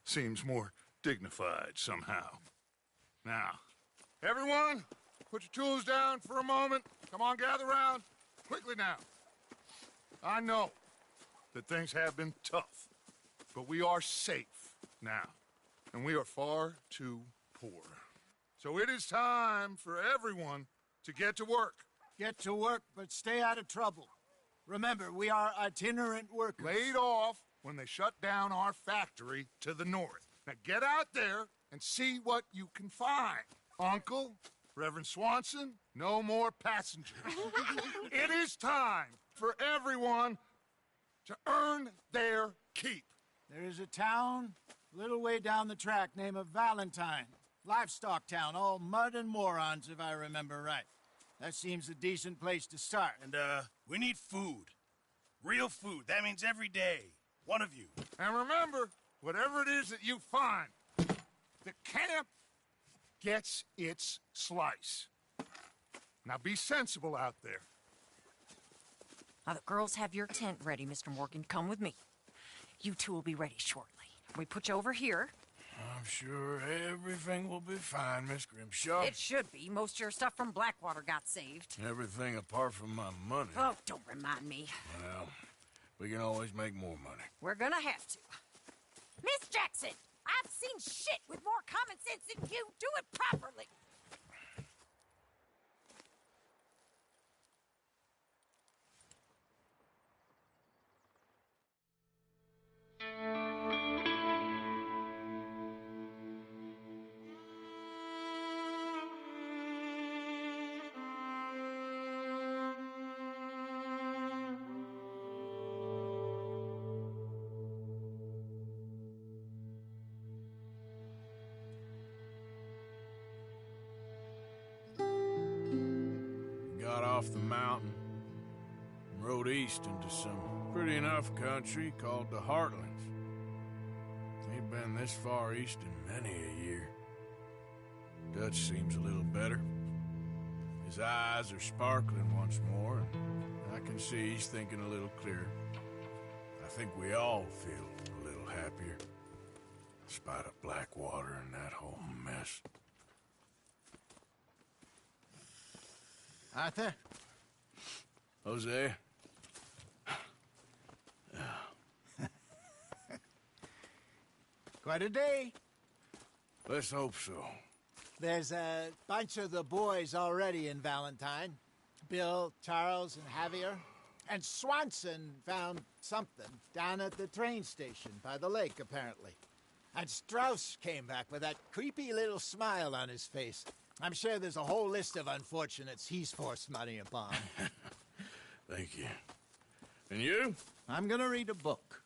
Seems more dignified somehow. Now, everyone, put your tools down for a moment. Come on, gather round. Quickly now. I know that things have been tough, but we are safe now, and we are far too poor. So it is time for everyone to get to work. Get to work, but stay out of trouble. Remember, we are itinerant workers. Laid off when they shut down our factory to the north. Now get out there and see what you can find. Uncle, Reverend Swanson, no more passengers. It is time for everyone to earn their keep. There is a town a little way down the track named Valentine. Livestock town, all mud and morons, if I remember right. That seems a decent place to start. And, we need food. Real food. That means every day. One of you. And remember, whatever it is that you find, the camp gets its slice. Now be sensible out there. Now the girls have your tent ready, Mr. Morgan. Come with me. You two will be ready shortly. We put you over here. I'm sure everything will be fine, Miss Grimshaw. It should be. Most of your stuff from Blackwater got saved. Everything apart from my money. Oh, don't remind me. Well, we can always make more money. We're gonna have to. Miss Jackson, I've seen shit with more common sense than you. Do it properly. Got off the mountain and rode east into some pretty enough country called the Heartlands. Ain't been this far east in many a year. Dutch seems a little better. His eyes are sparkling once more, and I can see he's thinking a little clearer. I think we all feel a little happier, in spite of Blackwater and that whole mess. Arthur? Jose? Quite a day. Let's hope so. There's a bunch of the boys already in Valentine. Bill, Charles, and Javier. And Swanson found something down at the train station by the lake, apparently. And Strauss came back with that creepy little smile on his face. I'm sure there's a whole list of unfortunates he's forced money upon. Thank you. And you? I'm gonna read a book.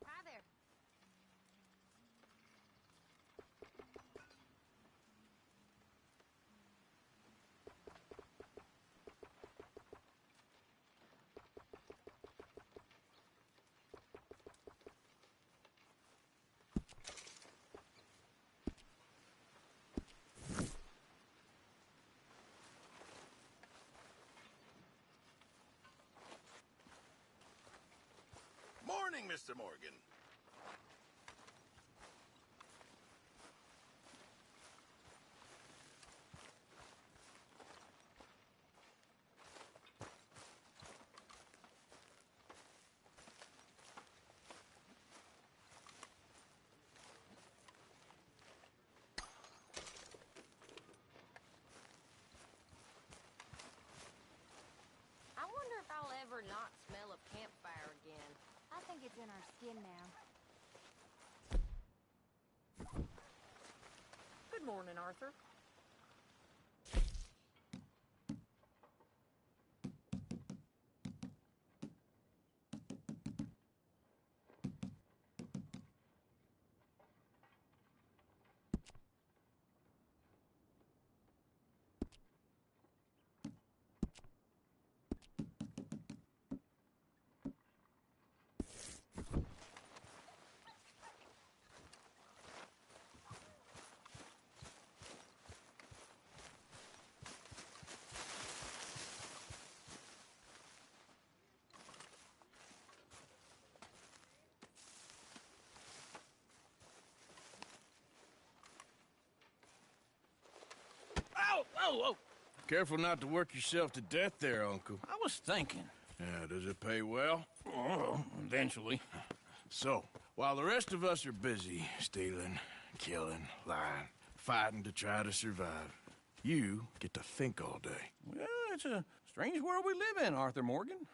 Hi there. Morning, Mr. Morgan. I wonder if I'll ever not smell a campfire again. I think it's in our skin now. Good morning, Arthur. Oh! Careful not to work yourself to death there, Uncle. I was thinking. Yeah, does it pay well? Oh, eventually. So, while the rest of us are busy stealing, killing, lying, fighting to try to survive, you get to think all day. Well, it's a strange world we live in, Arthur Morgan.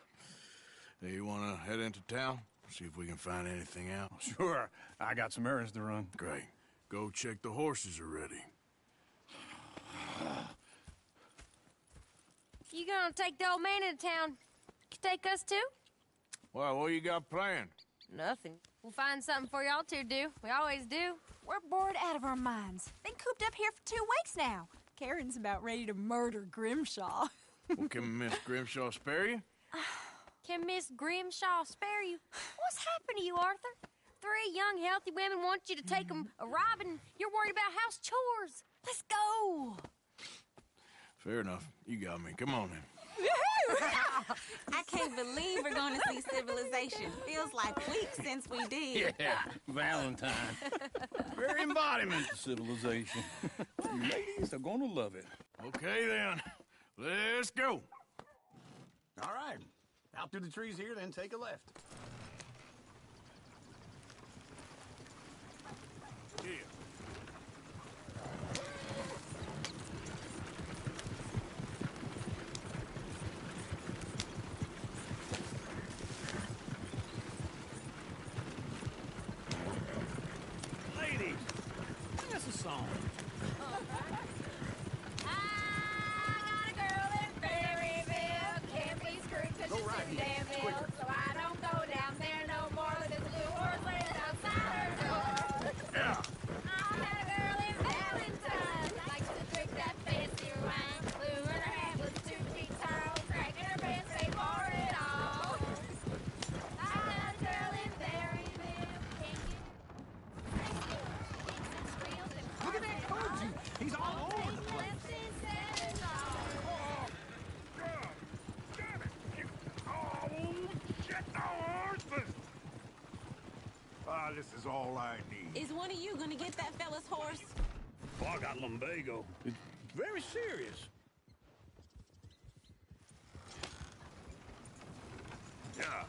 Hey, you want to head into town? See if we can find anything out? Sure. I got some errands to run. Great. Go check the horses are ready. You gonna take the old man into town? Can you take us too? Well, what you got planned? Nothing. We'll find something for y'all to do. We always do. We're bored out of our minds. Been cooped up here for 2 weeks now. Karen's about ready to murder Grimshaw. Well, can Miss Grimshaw spare you? Can Miss Grimshaw spare you? What's happened to you, Arthur? 3 young, healthy women want you to take them a robbing. You're worried about house chores. Let's go. Fair enough. You got me. Come on, then. I can't believe we're going to see civilization. Feels like weeks since we did. Yeah, Valentine. Very embodiment of civilization. You ladies are going to love it. Okay, then. Let's go. All right. Out through the trees here, then take a left. Yeah. Ladies, sing us a song. This is all I need. Is one of you going to get that fella's horse? Oh, I got lumbago. It's very serious. Yeah.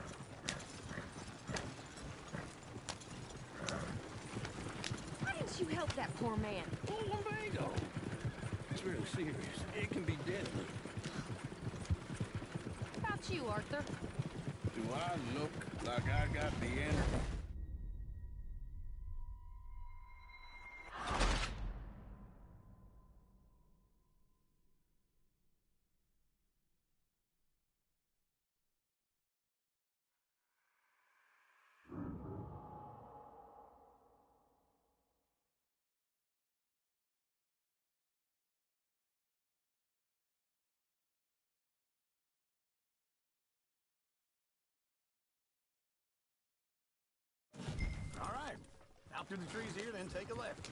Why didn't you help that poor man? Oh, lumbago. It's really serious. It can be deadly. What about you, Arthur? Do I look like I got the energy? All right. Out through the trees here, then take a left.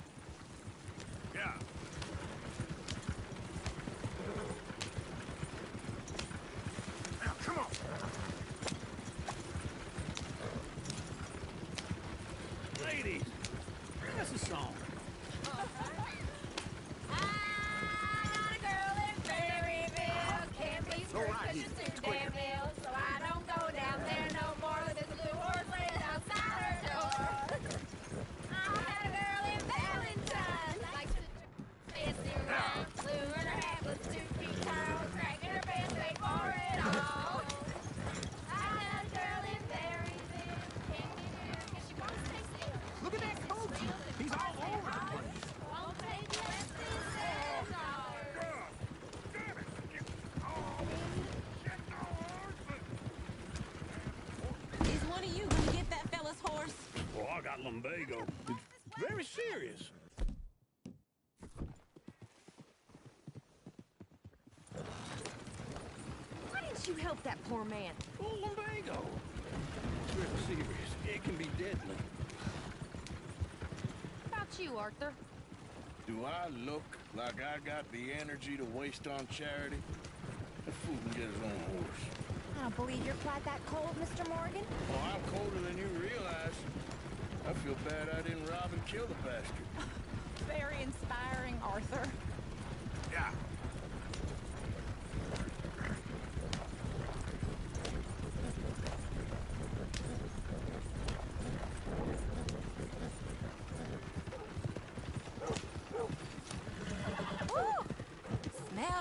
Yeah. Now, come on. Ladies, sing us a song. Go right here. So I don't go down there no more with this blue horse laying outside her door. I had a girl in Valentine, likes to fancy around, blue in her hat was 2 feet tall, cracking her pants, paid for it all. I had a girl in Berryville, can't get here 'cause she won't stay still. Look at that coach. He's all over the place. Won't take less than $7. Is one of you going to get that fella's horse? Oh, I got lumbago. It's very serious. Why didn't you help that poor man? Oh, lumbago. It's really serious. It can be deadly. What about you, Arthur? Do I look like I got the energy to waste on charity? That fool can get his own horse. I don't believe you're quite that cold, Mr. Morgan. Oh, I'm colder than you realize. I feel bad I didn't rob and kill the bastard. Very inspiring, Arthur. Yeah.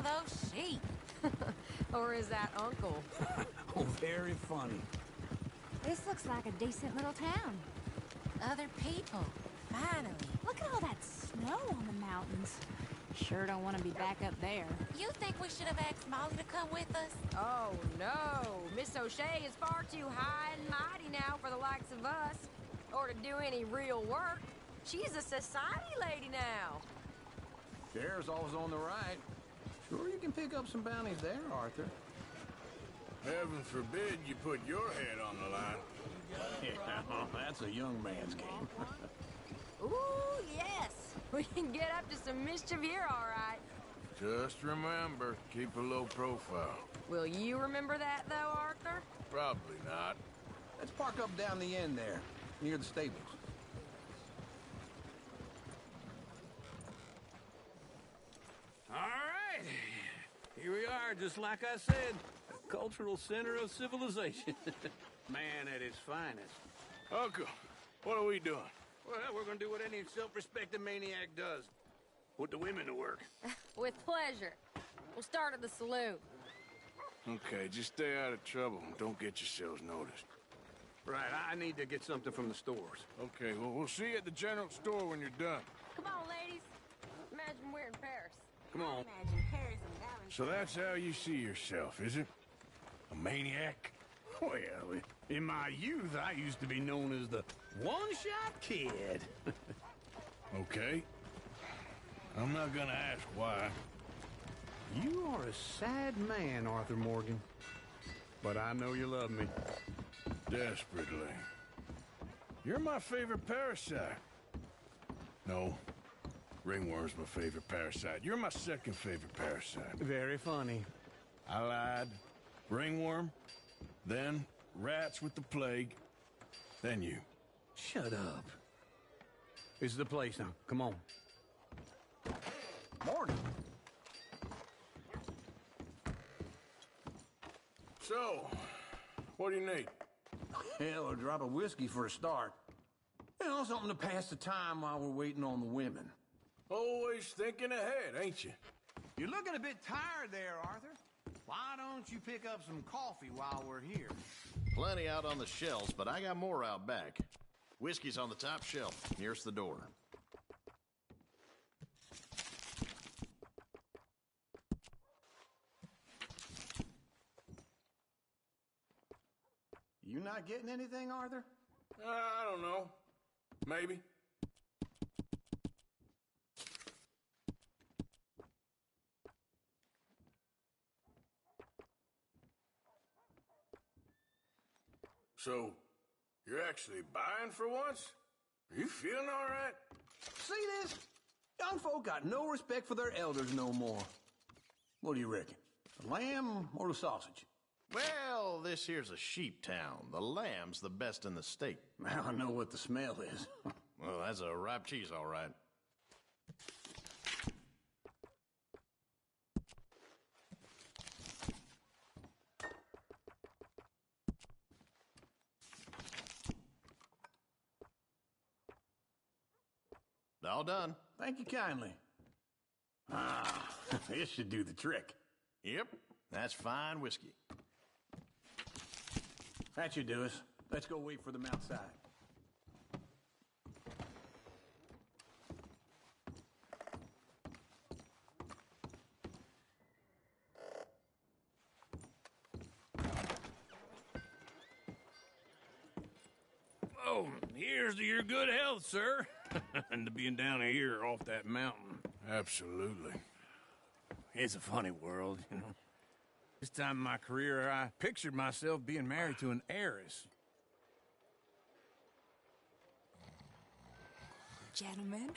those sheep. Or is that Uncle? Oh, very funny. This looks like a decent little town. Other people. Finally. Look at all that snow on the mountains. Sure don't want to be back up there. You think we should have asked Molly to come with us? Oh, no. Miss O'Shea is far too high and mighty now for the likes of us. Or to do any real work. She's a society lady now. Sheriff's always on the right. Sure you can pick up some bounties there, Arthur. Heaven forbid you put your head on the line. Yeah, that's a young man's game. Ooh, yes. We can get up to some mischief here, all right. Just remember, keep a low profile. Will you remember that, though, Arthur? Probably not. Let's park up down the end there, near the stables. All right. Here we are, just like I said. A cultural center of civilization. Man at his finest. Uncle, what are we doing? Well, we're gonna do what any self-respecting maniac does. Put the women to work. With pleasure. We'll start at the saloon. Okay, just stay out of trouble and don't get yourselves noticed. Right, I need to get something from the stores. Okay, well, we'll see you at the general store when you're done. Come on, ladies. Imagine we're in Paris. Come on. Imagine Paris and Valentine. So that's how you see yourself, is it? A maniac? Well, in my youth, I used to be known as the one-shot kid. Okay. I'm not gonna ask why. You are a sad man, Arthur Morgan. But I know you love me. Desperately. You're my favorite parasite. No. Ringworm's my favorite parasite. You're my second favorite parasite. Very funny. I lied. Ringworm, then rats with the plague, then you. Shut up. This is the place now. Come on. Morgan. So, what do you need? Hell, a drop of whiskey for a start. You know, something to pass the time while we're waiting on the women. Always thinking ahead, ain't you? You're looking a bit tired there, Arthur. Why don't you pick up some coffee while we're here? Plenty out on the shelves, but I got more out back. Whiskey's on the top shelf, nearest the door. You not getting anything, Arthur? I don't know. Maybe. So, you're actually buying for once? Are you feeling all right? See this? Young folk got no respect for their elders no more. What do you reckon? The lamb or the sausage? Well, this here's a sheep town. The lamb's the best in the state. I know what the smell is. Well, that's a ripe cheese, all right. All done. Thank you kindly. Ah, this should do the trick. Yep, that's fine whiskey. That should do us. Let's go wait for them outside. Oh, here's to your good health, sir. And to being down here off that mountain. Absolutely. It's a funny world, you know. This time in my career, I pictured myself being married to an heiress. Gentlemen,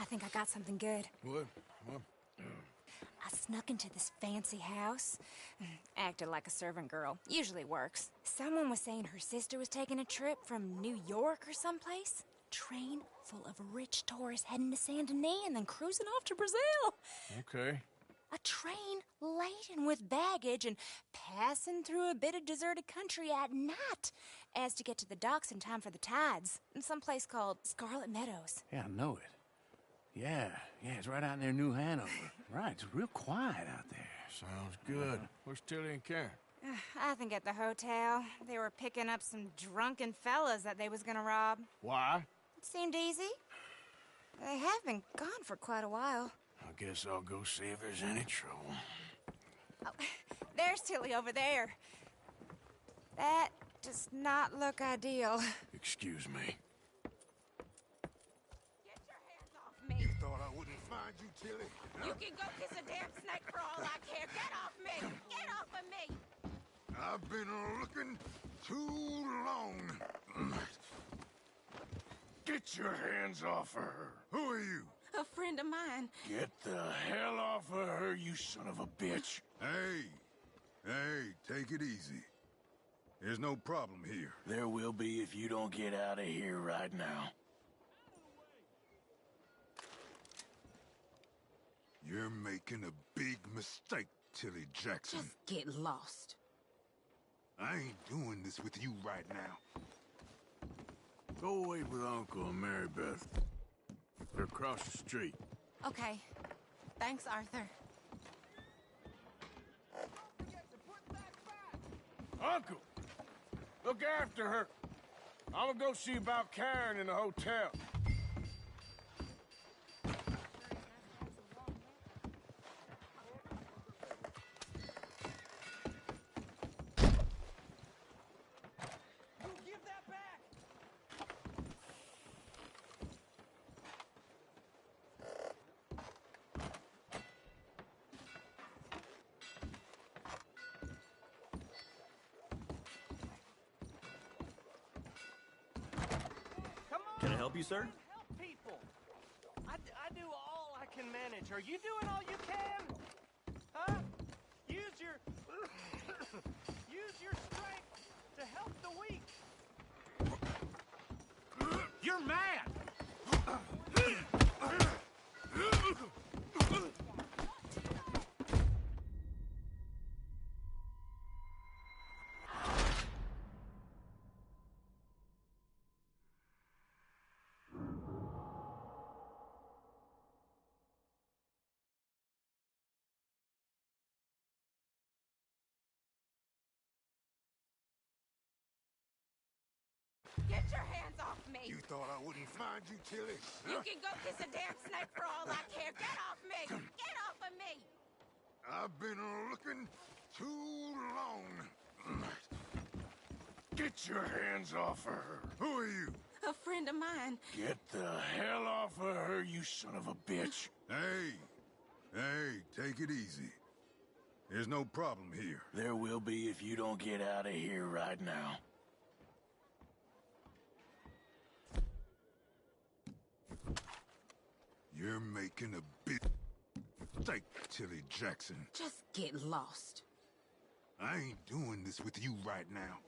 I think I got something good. What? What? I snuck into this fancy house. Acted like a servant girl. Usually works. Someone was saying her sister was taking a trip from New York or someplace. Train full of rich tourists heading to Saint Denis and then cruising off to Brazil. Okay. A train laden with baggage and passing through a bit of deserted country at night as to get to the docks in time for the tides in some place called Scarlet Meadows. Yeah, I know it. Yeah, it's right out near New Hanover. Right, it's real quiet out there. Sounds good. Where's Tilly and Karen? I think at the hotel. They were picking up some drunken fellas that they was gonna rob. Why? It seemed easy. They have been gone for quite a while. I guess I'll go see if there's any trouble. Oh, there's Tilly over there. That does not look ideal. Excuse me. Me. You thought I wouldn't find you, Tilly? You can go kiss a damn snake for all I care. Get off me! Get off of me! I've been looking too long. Get your hands off of her. Who are you? A friend of mine. Get the hell off of her, you son of a bitch. Hey, take it easy. There's no problem here. There will be if you don't get out of here right now. You're making a big mistake, Tilly Jackson. Just get lost. I ain't doing this with you right now. Go away with Uncle and Mary Beth. They're across the street. Okay. Thanks, Arthur. Uncle! Look after her. I'm gonna go see about Karen in the hotel. Can I help you, sir? Help people. I do all I can manage. Are you doing all you can? Huh? Use your strength to help the weak. You're mad! Get your hands off me! You thought I wouldn't find you, Tilly? You can go kiss a damn snake for all I care. Get off me! Get off of me! I've been looking too long. Get your hands off of her. Who are you? A friend of mine. Get the hell off of her, you son of a bitch. Hey, take it easy. There's no problem here. There will be if you don't get out of here right now. You're making a big mistake, Tilly Jackson. Just get lost. I ain't doing this with you right now.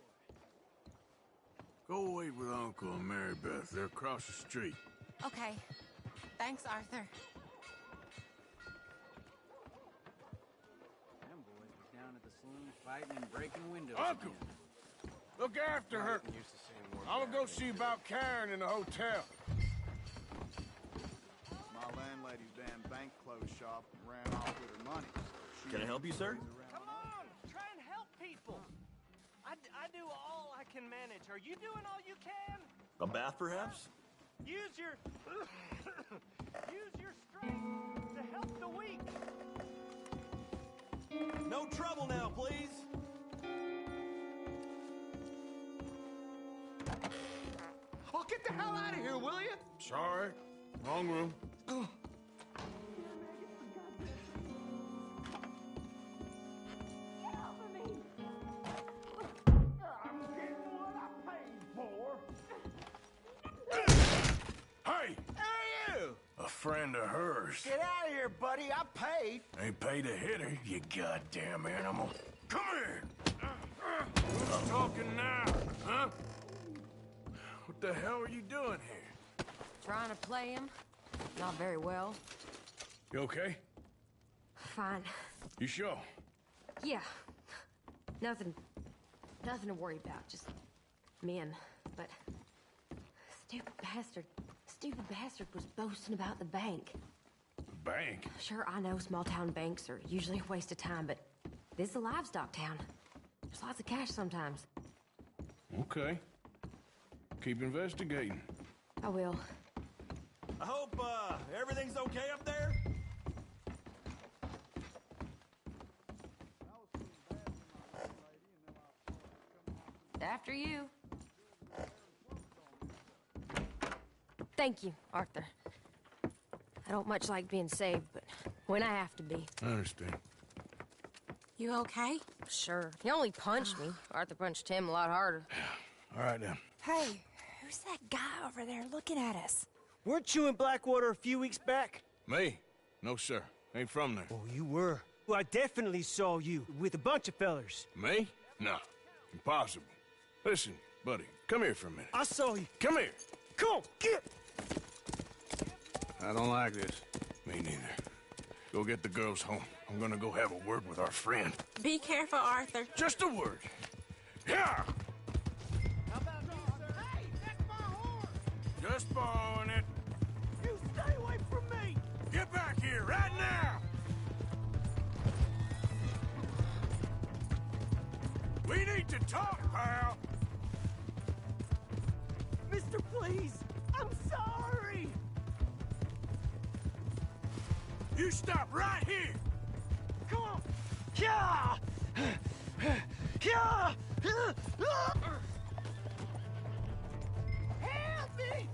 Go away with Uncle and Mary Beth. They're across the street. Okay. Thanks, Arthur. Them boys were down at the saloon fighting and breaking windows. Uncle! Look after her. I'm gonna go see about Karen in the hotel. My landlady's damn bank closed shop and ran off with her money. Can I help you, sir? Come on, try and help people. I do all I can manage. Are you doing all you can? A bath, perhaps? Use your strength to help the weak. No trouble now, please. Oh, get the hell out of here, will you? Sorry. Wrong room. Hey! Who are you? A friend of hers. Get out of here, buddy. I paid. Ain't paid to hit her, you goddamn animal. Come here! Who's talking now, huh? What the hell are you doing here? Trying to play him. Not very well. You okay? Fine. You sure? Yeah. Nothing to worry about. Just men. But stupid bastard stupid bastard was boasting about the bank. Bank? Sure, I know small-town banks are usually a waste of time, but this is a livestock town. There's lots of cash sometimes. Okay. Keep investigating. I will. I hope, everything's okay up there? After you. Thank you, Arthur. I don't much like being saved, but when I have to be. I understand. You okay? Sure. He only punched me. Arthur punched him a lot harder. All right, then. Hey, who's that guy over there looking at us? Weren't you in Blackwater a few weeks back? Me? No, sir. Ain't from there. Oh, you were. Well, I definitely saw you with a bunch of fellers. Me? No. Impossible. Listen, buddy, come here for a minute. I saw you. Come here. Come on, get! I don't like this. Me neither. Go get the girls home. I'm gonna go have a word with our friend. Be careful, Arthur. Just a word. Yeah! Just borrowing it. You stay away from me! Get back here right now! We need to talk, pal! Mister, please! I'm sorry! You stop right here! Come on! Yeah! Yeah! Help me!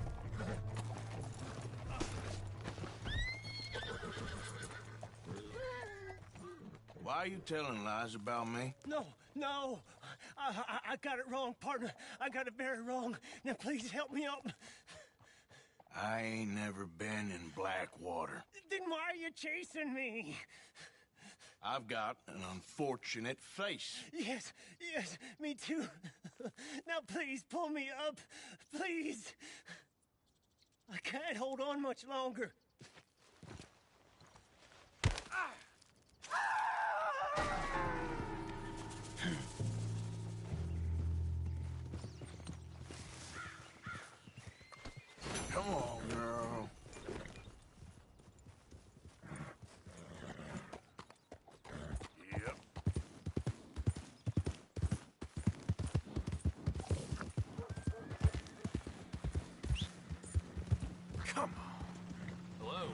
Why are you telling lies about me? No. I got it wrong, partner. I got it very wrong. Now, please help me up. I ain't never been in Blackwater. Then why are you chasing me? I've got an unfortunate face. Yes, me too. Now, please, pull me up. Please. I can't hold on much longer. Come on, girl. Yep. Come on. Hello.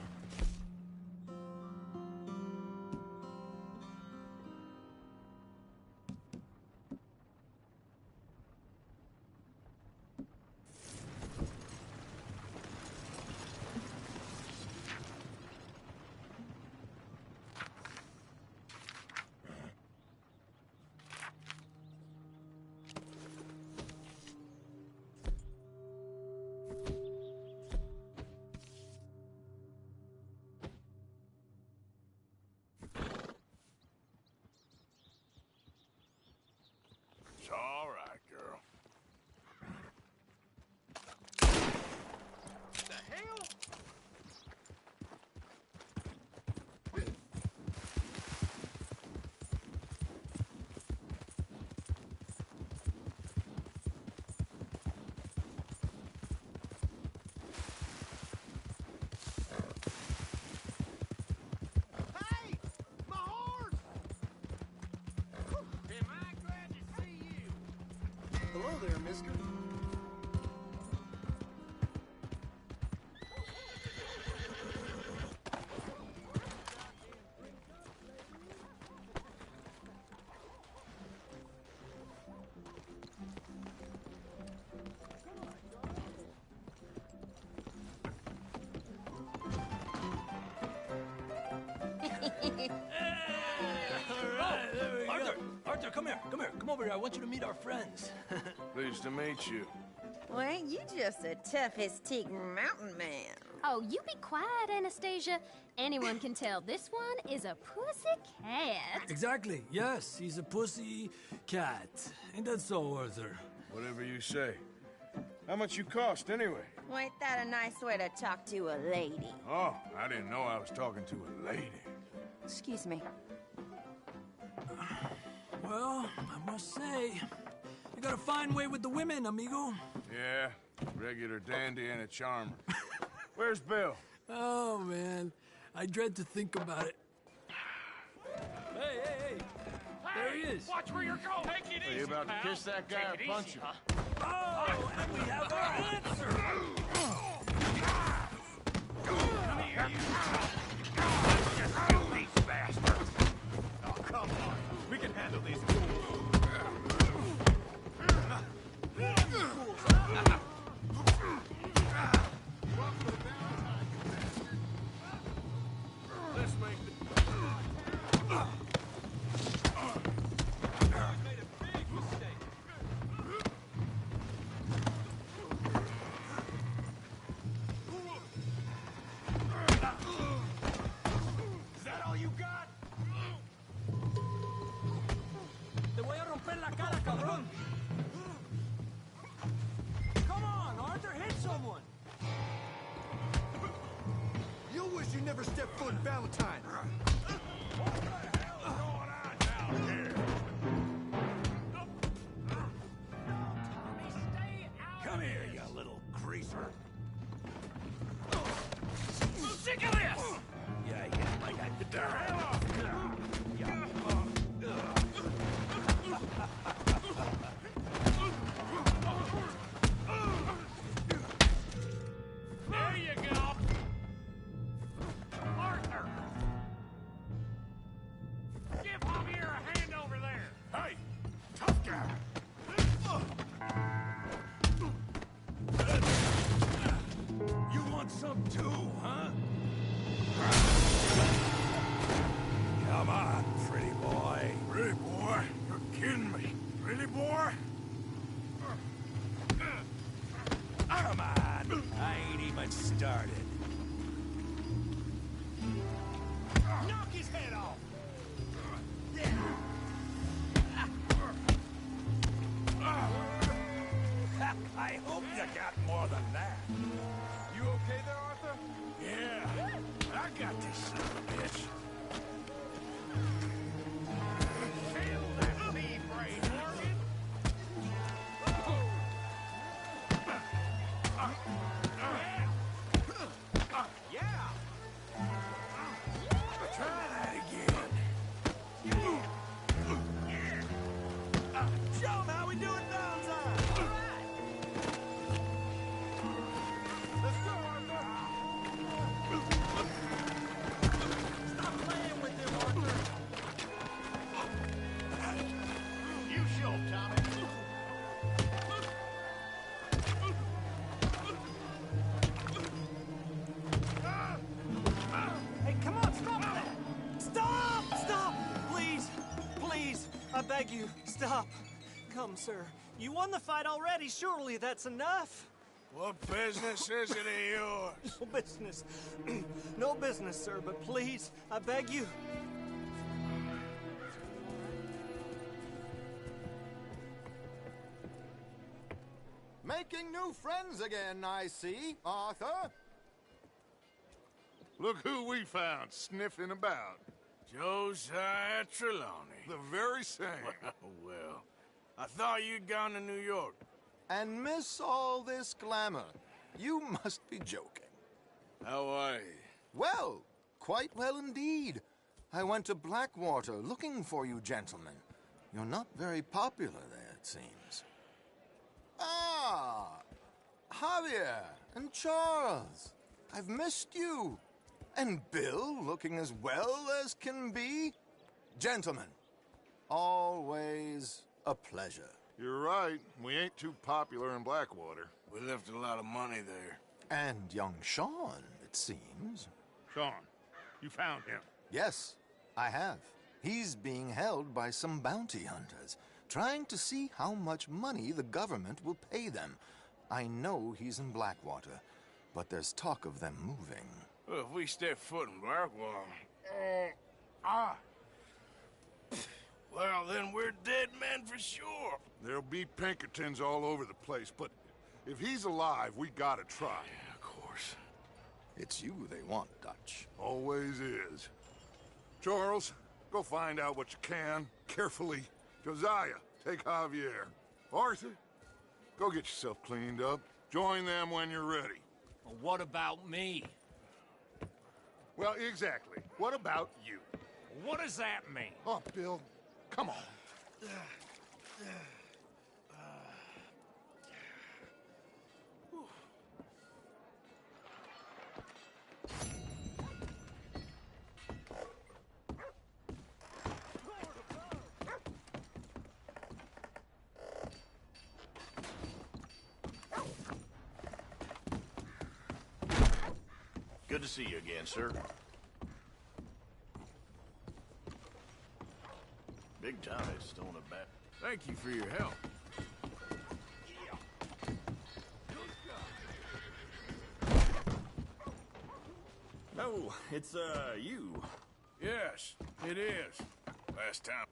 It's all right, girl. The hell? Hey! My horse! Am I glad to see you? Hello there, mister. Arthur, come here. Come over here. I want you to meet our friends. Pleased to meet you. Well, ain't you just a tough-as-teak mountain man? Oh, you be quiet, Anastasia. Anyone can tell this one is a pussy cat. Exactly. Yes, he's a pussy cat. Ain't that so, Arthur? Whatever you say. How much you cost, anyway? Well, ain't that a nice way to talk to a lady? Oh, I didn't know I was talking to a lady. Excuse me. Well, I must say, you got a fine way with the women, amigo. Yeah, regular dandy and a charmer. Where's Bill? Oh, man. I dread to think about it. Hey! There he is. Watch where you're going. Take it easy, Are you about to pal. kiss that guy Take or it punch easy, him? huh? Oh, and we have our answer. Come here, you. Kill these bastards. Oh, come on. We can handle these fools. Let's make Is that all you got? Te voy a romper la cara, cabrón. Come on, Arthur, hit someone. You wish you never stepped foot in Valentine. Come here, you little greaser. Sick of this! Yeah, like I did There you go! Arthur! Give Javier a hand over there! Hey, tough guy. You want some too, huh? Come on, pretty boy. Pretty boy? You're kidding me. Pretty boy? Come on. I ain't even started. Knock his head off. I hope you got more than that. You okay there, Arthur? Yeah, I got this son of a bitch. Kill that lead brain, Morgan! Yeah. Try that again. Show him how we do it Valentine. Let's go, Arthur. Stop playing with him, Arthur. You show him, Tommy. Hey, come on, stop that! Stop! Stop! Please! Please! I beg you, stop. Come, sir. You won the fight already. Surely that's enough. What business is it of yours? No business. No business, sir, but please, I beg you. Making new friends again, I see, Arthur. Look who we found sniffing about. Josiah Trelawney. The very same. Well, I thought you'd gone to New York. And miss all this glamour. You must be joking. How are you? Well, quite well indeed. I went to Blackwater looking for you gentlemen. You're not very popular there, it seems. Ah! Javier and Charles. I've missed you. And Bill looking as well as can be. Gentlemen, always a pleasure. You're right. We ain't too popular in Blackwater. We left a lot of money there. And young Sean, it seems. Sean, you found him. Yes, I have. He's being held by some bounty hunters, trying to see how much money the government will pay them. I know he's in Blackwater, but there's talk of them moving. Well, if we step foot in Blackwater... Well, then we're dead men for sure. There'll be Pinkertons all over the place, but if he's alive, we gotta try. Yeah, of course. It's you they want, Dutch. Always is. Charles, go find out what you can, carefully. Josiah, take Javier. Arthur, go get yourself cleaned up. Join them when you're ready. Well, what about me? Well, exactly. What about you? What does that mean? Oh, Bill, come on. Good to see you again, sir. Big Tommy's still in the back. Thank you for your help. No, it's, you. Yes, it is. Last time.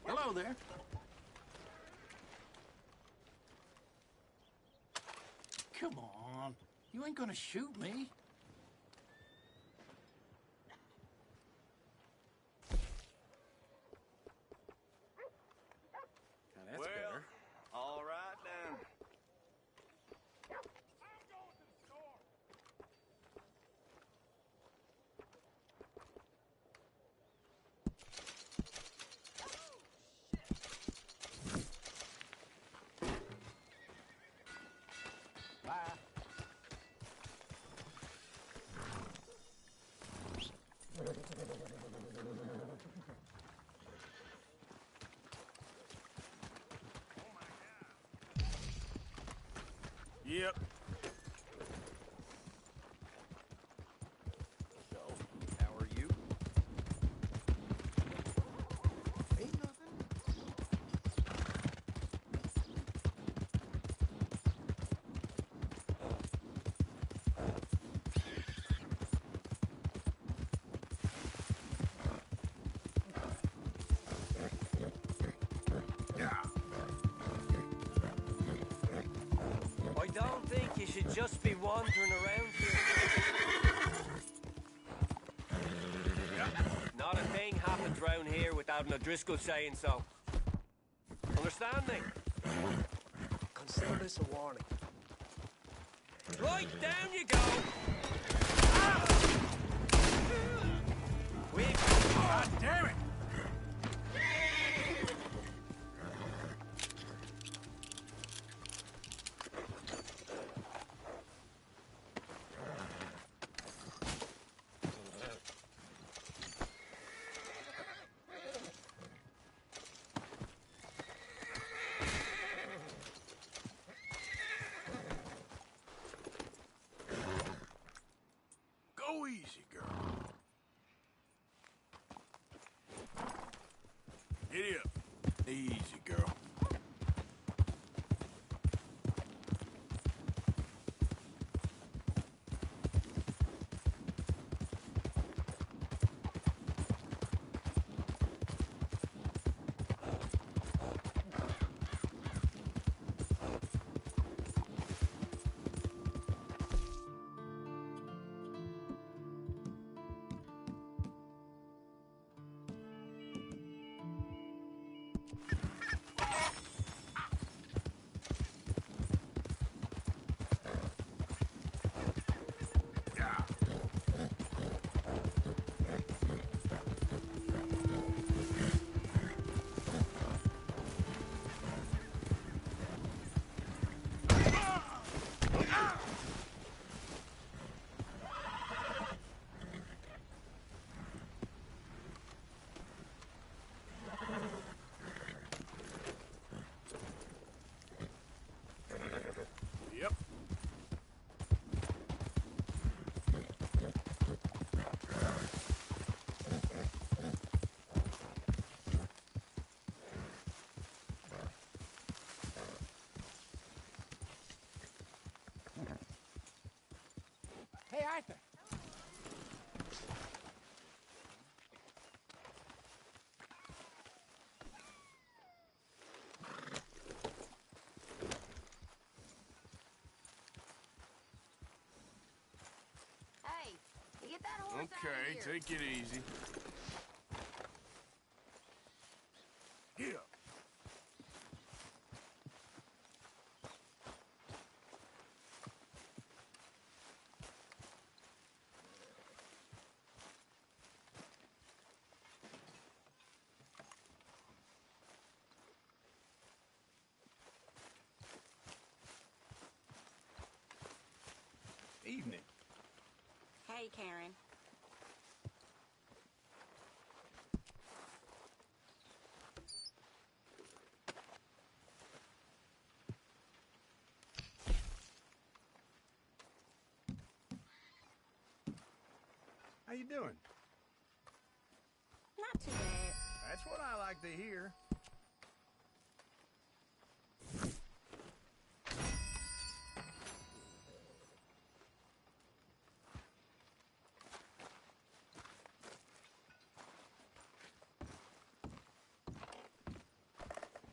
Hello there. Come on. You ain't gonna shoot me. That's better. All right then. Yep. So, how are you? Ain't nothing. I don't think you should just be wandering around here. Not a thing happens round here without an O'Driscoll saying so. Understanding? Consider this a warning. Right, down you go! Ah! Quick! God damn it! Go easy, girl. Giddy up. Easy, girl. Yep. Hey, Arthur. Hey, you get that horse out of Okay, here. take it easy. Get up. Hey, Karen. How you doing? Not too bad. That's what I like to hear.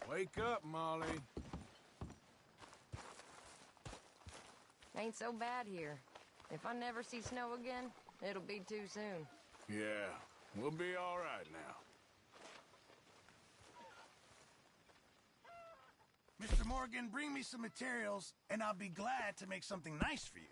Wake up, Molly. Ain't so bad here. If I never see snow again, it'll be too soon. Yeah, we'll be all right now. Mr. Morgan, bring me some materials, and I'll be glad to make something nice for you.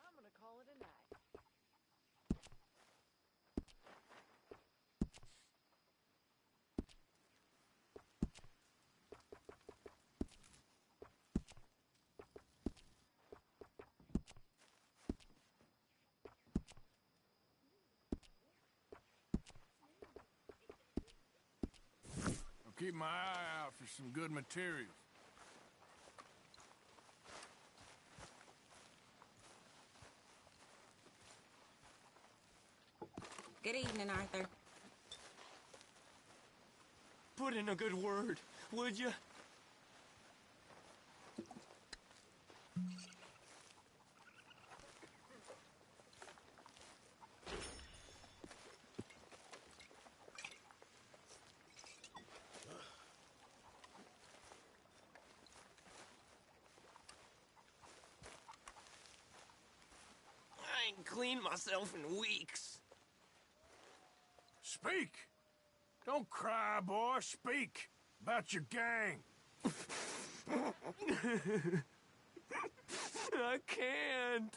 I'm gonna call it a night. I'll keep my eye out for some good materials. Good evening, Arthur. Put in a good word, would you? I ain't cleaned myself in weeks. Speak! Don't cry, boy. Speak about your gang. I can't.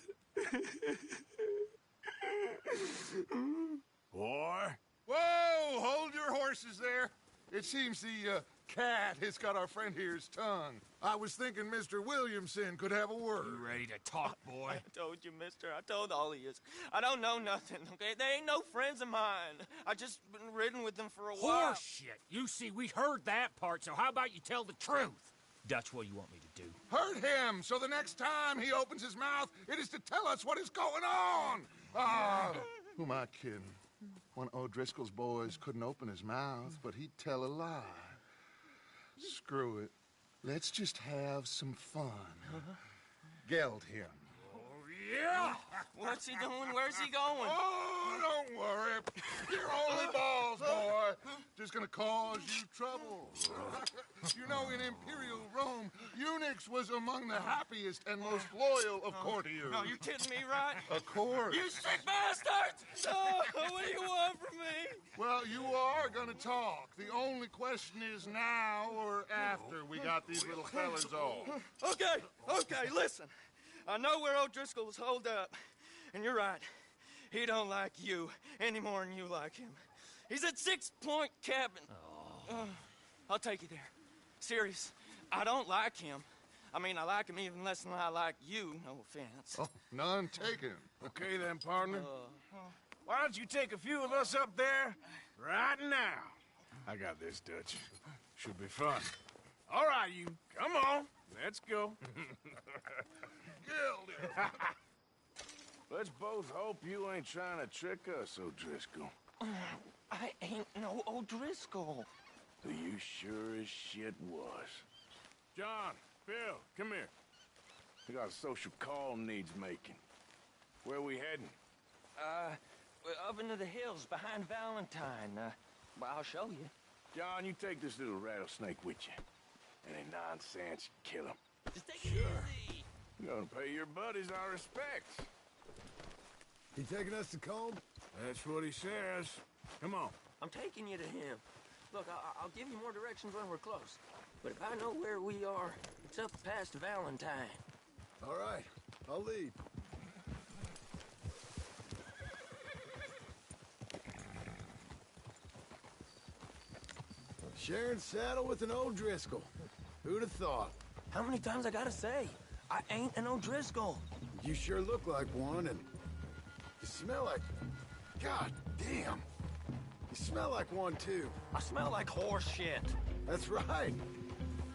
Boy. Whoa! Hold your horses there. It seems the cat has got our friend here's tongue. I was thinking Mr. Williamson could have a word. You ready to talk, boy? I told you, mister. I told all of yous. I don't know nothing, okay? They ain't no friends of mine. I just been ridden with them for a while. Horseshit! You see, we heard that part, so how about you tell the truth? Dutch, what do you want me to do? Hurt him, so the next time he opens his mouth, it is to tell us what is going on. Ah, who am I kidding? One of O'Driscoll's boys couldn't open his mouth, but he'd tell a lie. Screw it. Let's just have some fun. Geld him. Yeah! What's he doing? Where's he going? Oh, don't worry. You're only balls, boy. Just gonna cause you trouble. You know, in Imperial Rome, eunuchs was among the happiest and most loyal of courtiers. No, you kidding me, right? Of course. You sick bastards! Oh, what do you want from me? Well, you are gonna talk. The only question is now or after we got these little fellas off. Okay, listen. I know where O'Driscoll's holed up, and you're right. He don't like you any more than you like him. He's at 6 Point Cabin. I'll take you there. Serious. I don't like him. I mean, I like him even less than I like you, no offense. Oh, none taken. Okay then, partner. Why don't you take a few of us up there right now? I got this, Dutch. Should be fun. All right, you. Come on. Let's go. Let's both hope you ain't trying to trick us, O'Driscoll. I ain't no O'Driscoll. You sure as shit was. John, Bill, come here. We got a social call needs making. Where we heading? We're up into the hills behind Valentine. Well, I'll show you. John, you take this little rattlesnake with you. Any nonsense, kill him. Just take it easy. We're gonna pay your buddies our respects. He taking us to Combe? That's what he says. Come on. I'm taking you to him. Look, I'll give you more directions when we're close. But if I know where we are, it's up past Valentine. All right, I'll lead. Sharing saddle with an O'Driscoll. Who'd have thought? How many times I gotta say? I ain't an O'Driscoll. You sure look like one, and you smell like... God damn. You smell like one, too. I smell like horse shit. That's right.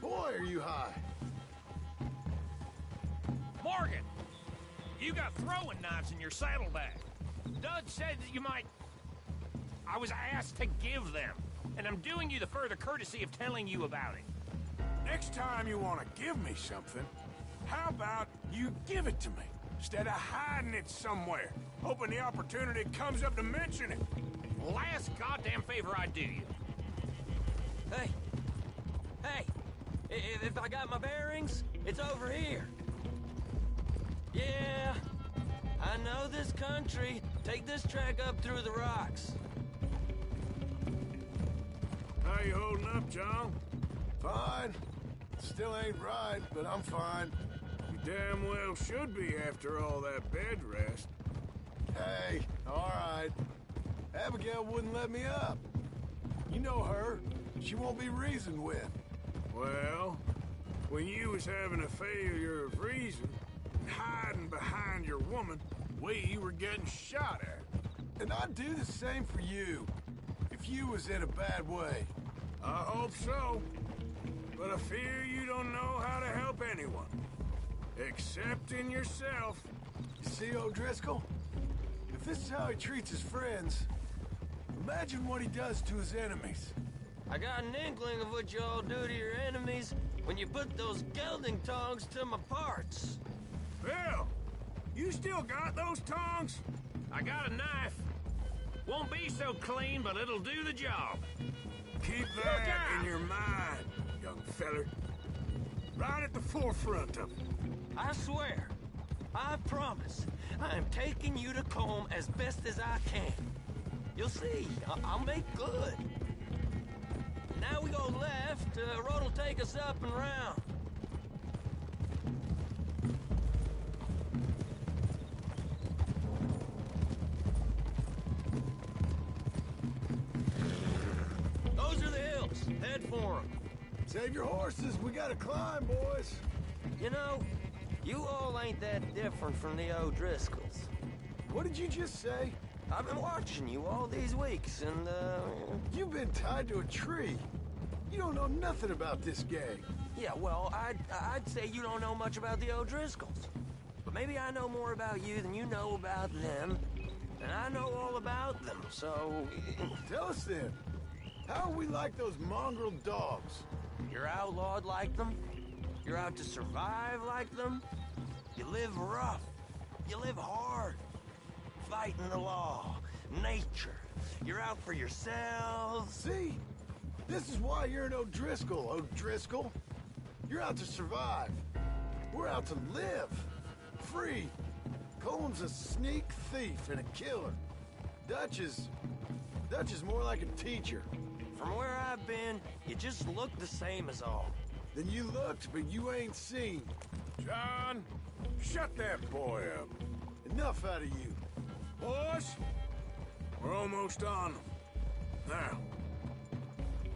Boy, are you high. Morgan! You got throwing knives in your saddlebag. Dud said that you might... I was asked to give them, and I'm doing you the further courtesy of telling you about it. Next time you want to give me something, how about you give it to me, instead of hiding it somewhere, hoping the opportunity comes up to mention it? Last goddamn favor I do you. Hey! Hey! If I got my bearings, it's over here. Yeah, I know this country. Take this track up through the rocks. How you holding up, John? Fine. Still ain't right, but I'm fine. You damn well should be after all that bed rest. Hey, all right. Abigail wouldn't let me up. You know her. She won't be reasoned with. Well, when you was having a failure of reason, hiding behind your woman, we were getting shot at. And I'd do the same for you, if you was in a bad way. I hope so. But I fear you don't know how to help anyone. Except in yourself. You see, O'Driscoll? If this is how he treats his friends, imagine what he does to his enemies. I got an inkling of what you all do to your enemies when you put those gelding tongs to my parts. Bill, you still got those tongs? I got a knife. Won't be so clean, but it'll do the job. Keep that in your mind, young feller. Right at the forefront of it. I swear, I promise, I am taking you to Colm as best as I can. You'll see, I'll make good. Now we go left, road will take us up and round. Those are the hills. Head for them. Save your horses. We gotta climb, boys. You know, you all ain't that different from the O'Driscolls. What did you just say? I've been watching you all these weeks, and, You've been tied to a tree. You don't know nothing about this gang. Yeah, well, I'd say you don't know much about the O'Driscolls. But maybe I know more about you than you know about them. And I know all about them, so... Tell us then. How are we like those mongrel dogs? You're outlawed like them. You're out to survive like them. You live rough. You live hard. Fighting the law. Nature. You're out for yourselves. See? This is why you're an O'Driscoll, O'Driscoll. You're out to survive. We're out to live. Free. Colm's a sneak thief and a killer. Dutch is more like a teacher. From where I've been, you just look the same as all. Then you looked, but you ain't seen. John, shut that boy up. Enough out of you. Boys, we're almost on them. Now,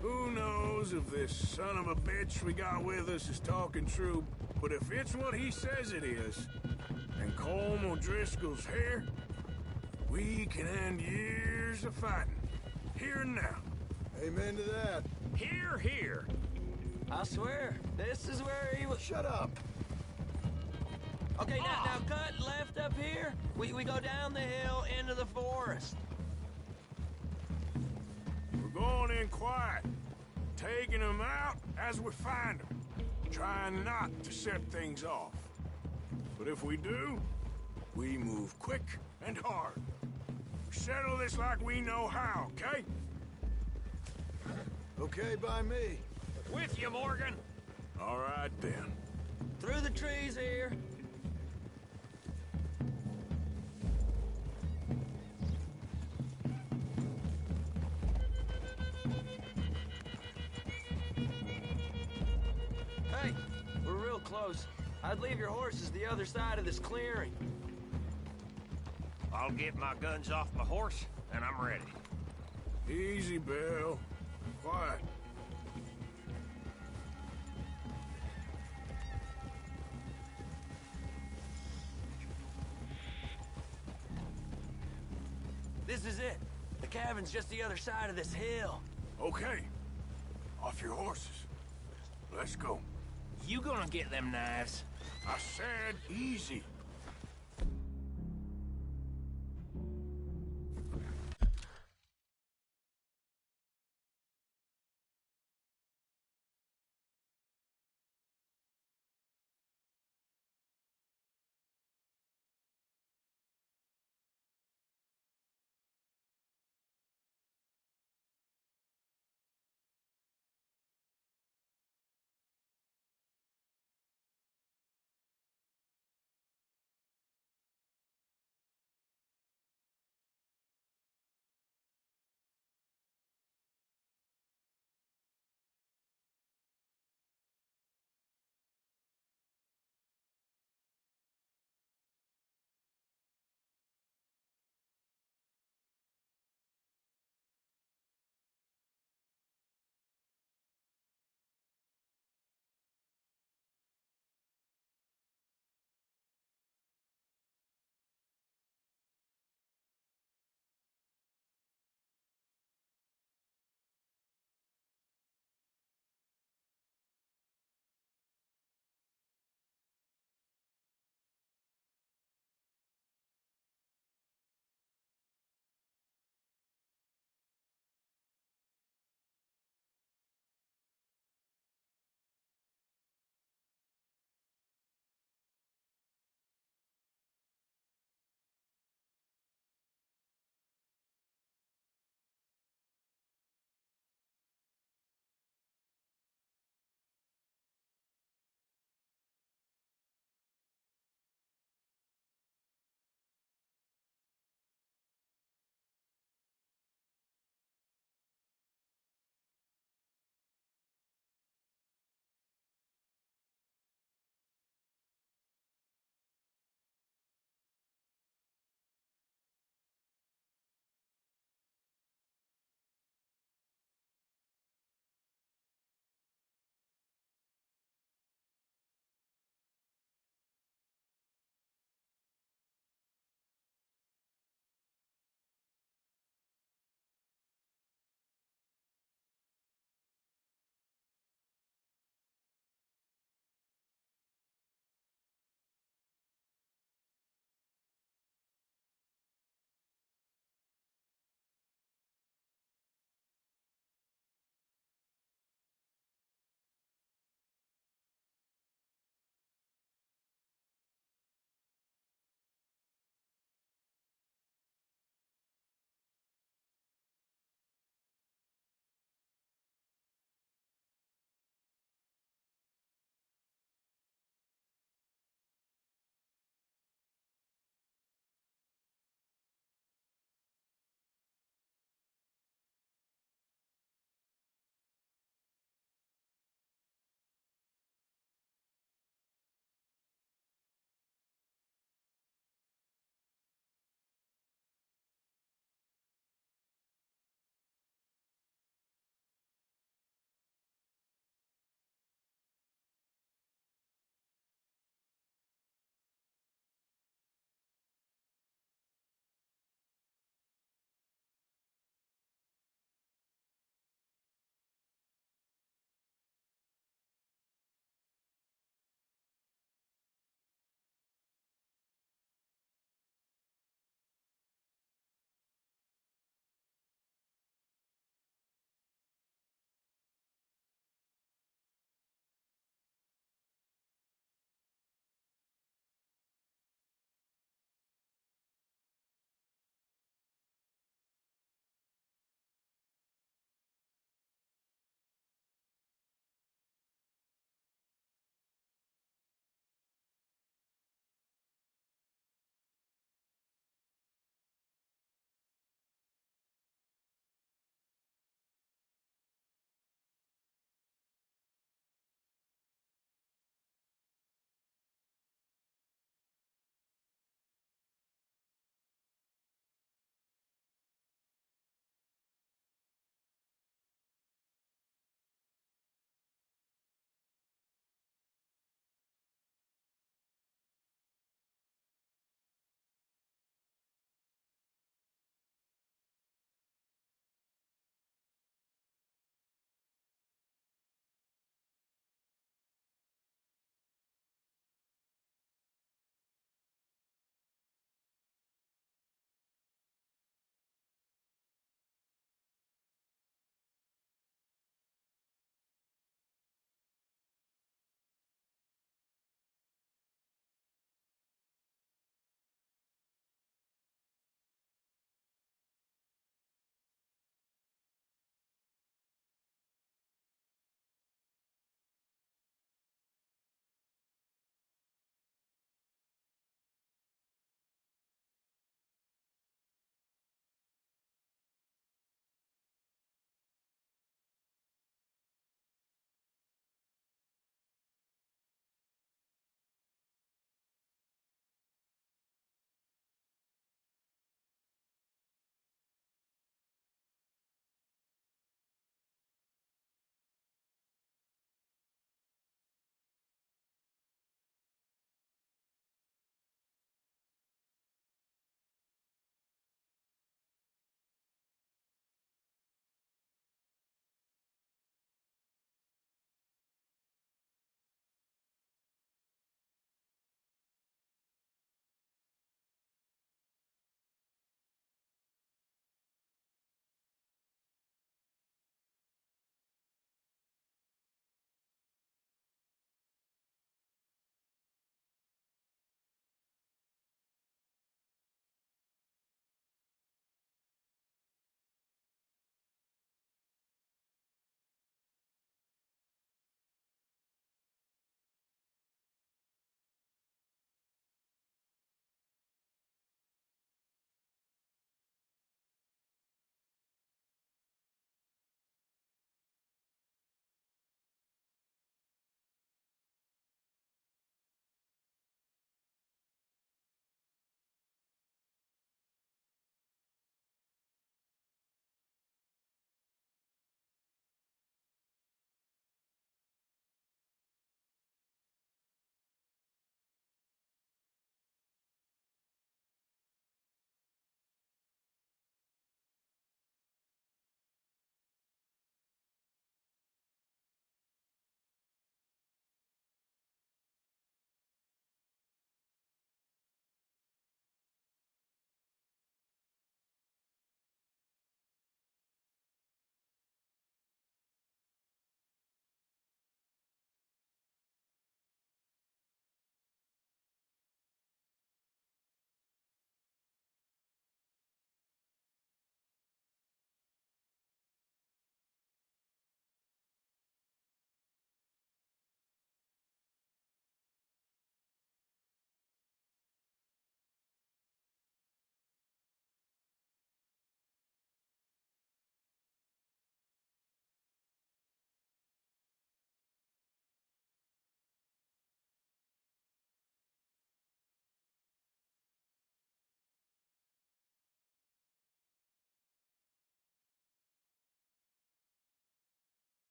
who knows if this son of a bitch we got with us is talking true, but if it's what he says it is, and Colm O'Driscoll's here, we can end years of fighting, here and now. Amen to that. Here, here. I swear, this is where he was... Shut up. Okay, now cut left up here. We go down the hill into the forest. We're going in quiet, taking them out as we find them, trying not to set things off. But if we do, we move quick and hard. We settle this like we know how, okay? Okay by me. With you, Morgan. All right, then. Through the trees here. Hey, we're real close. I'd leave your horses the other side of this clearing. I'll get my guns off my horse, and I'm ready. Easy, Bill. Quiet. This is it. The cabin's just the other side of this hill. Okay. Off your horses. Let's go. You gonna get them knives? I said easy.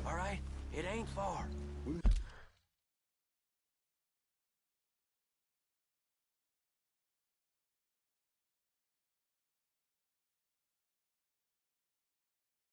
all right? It ain't far.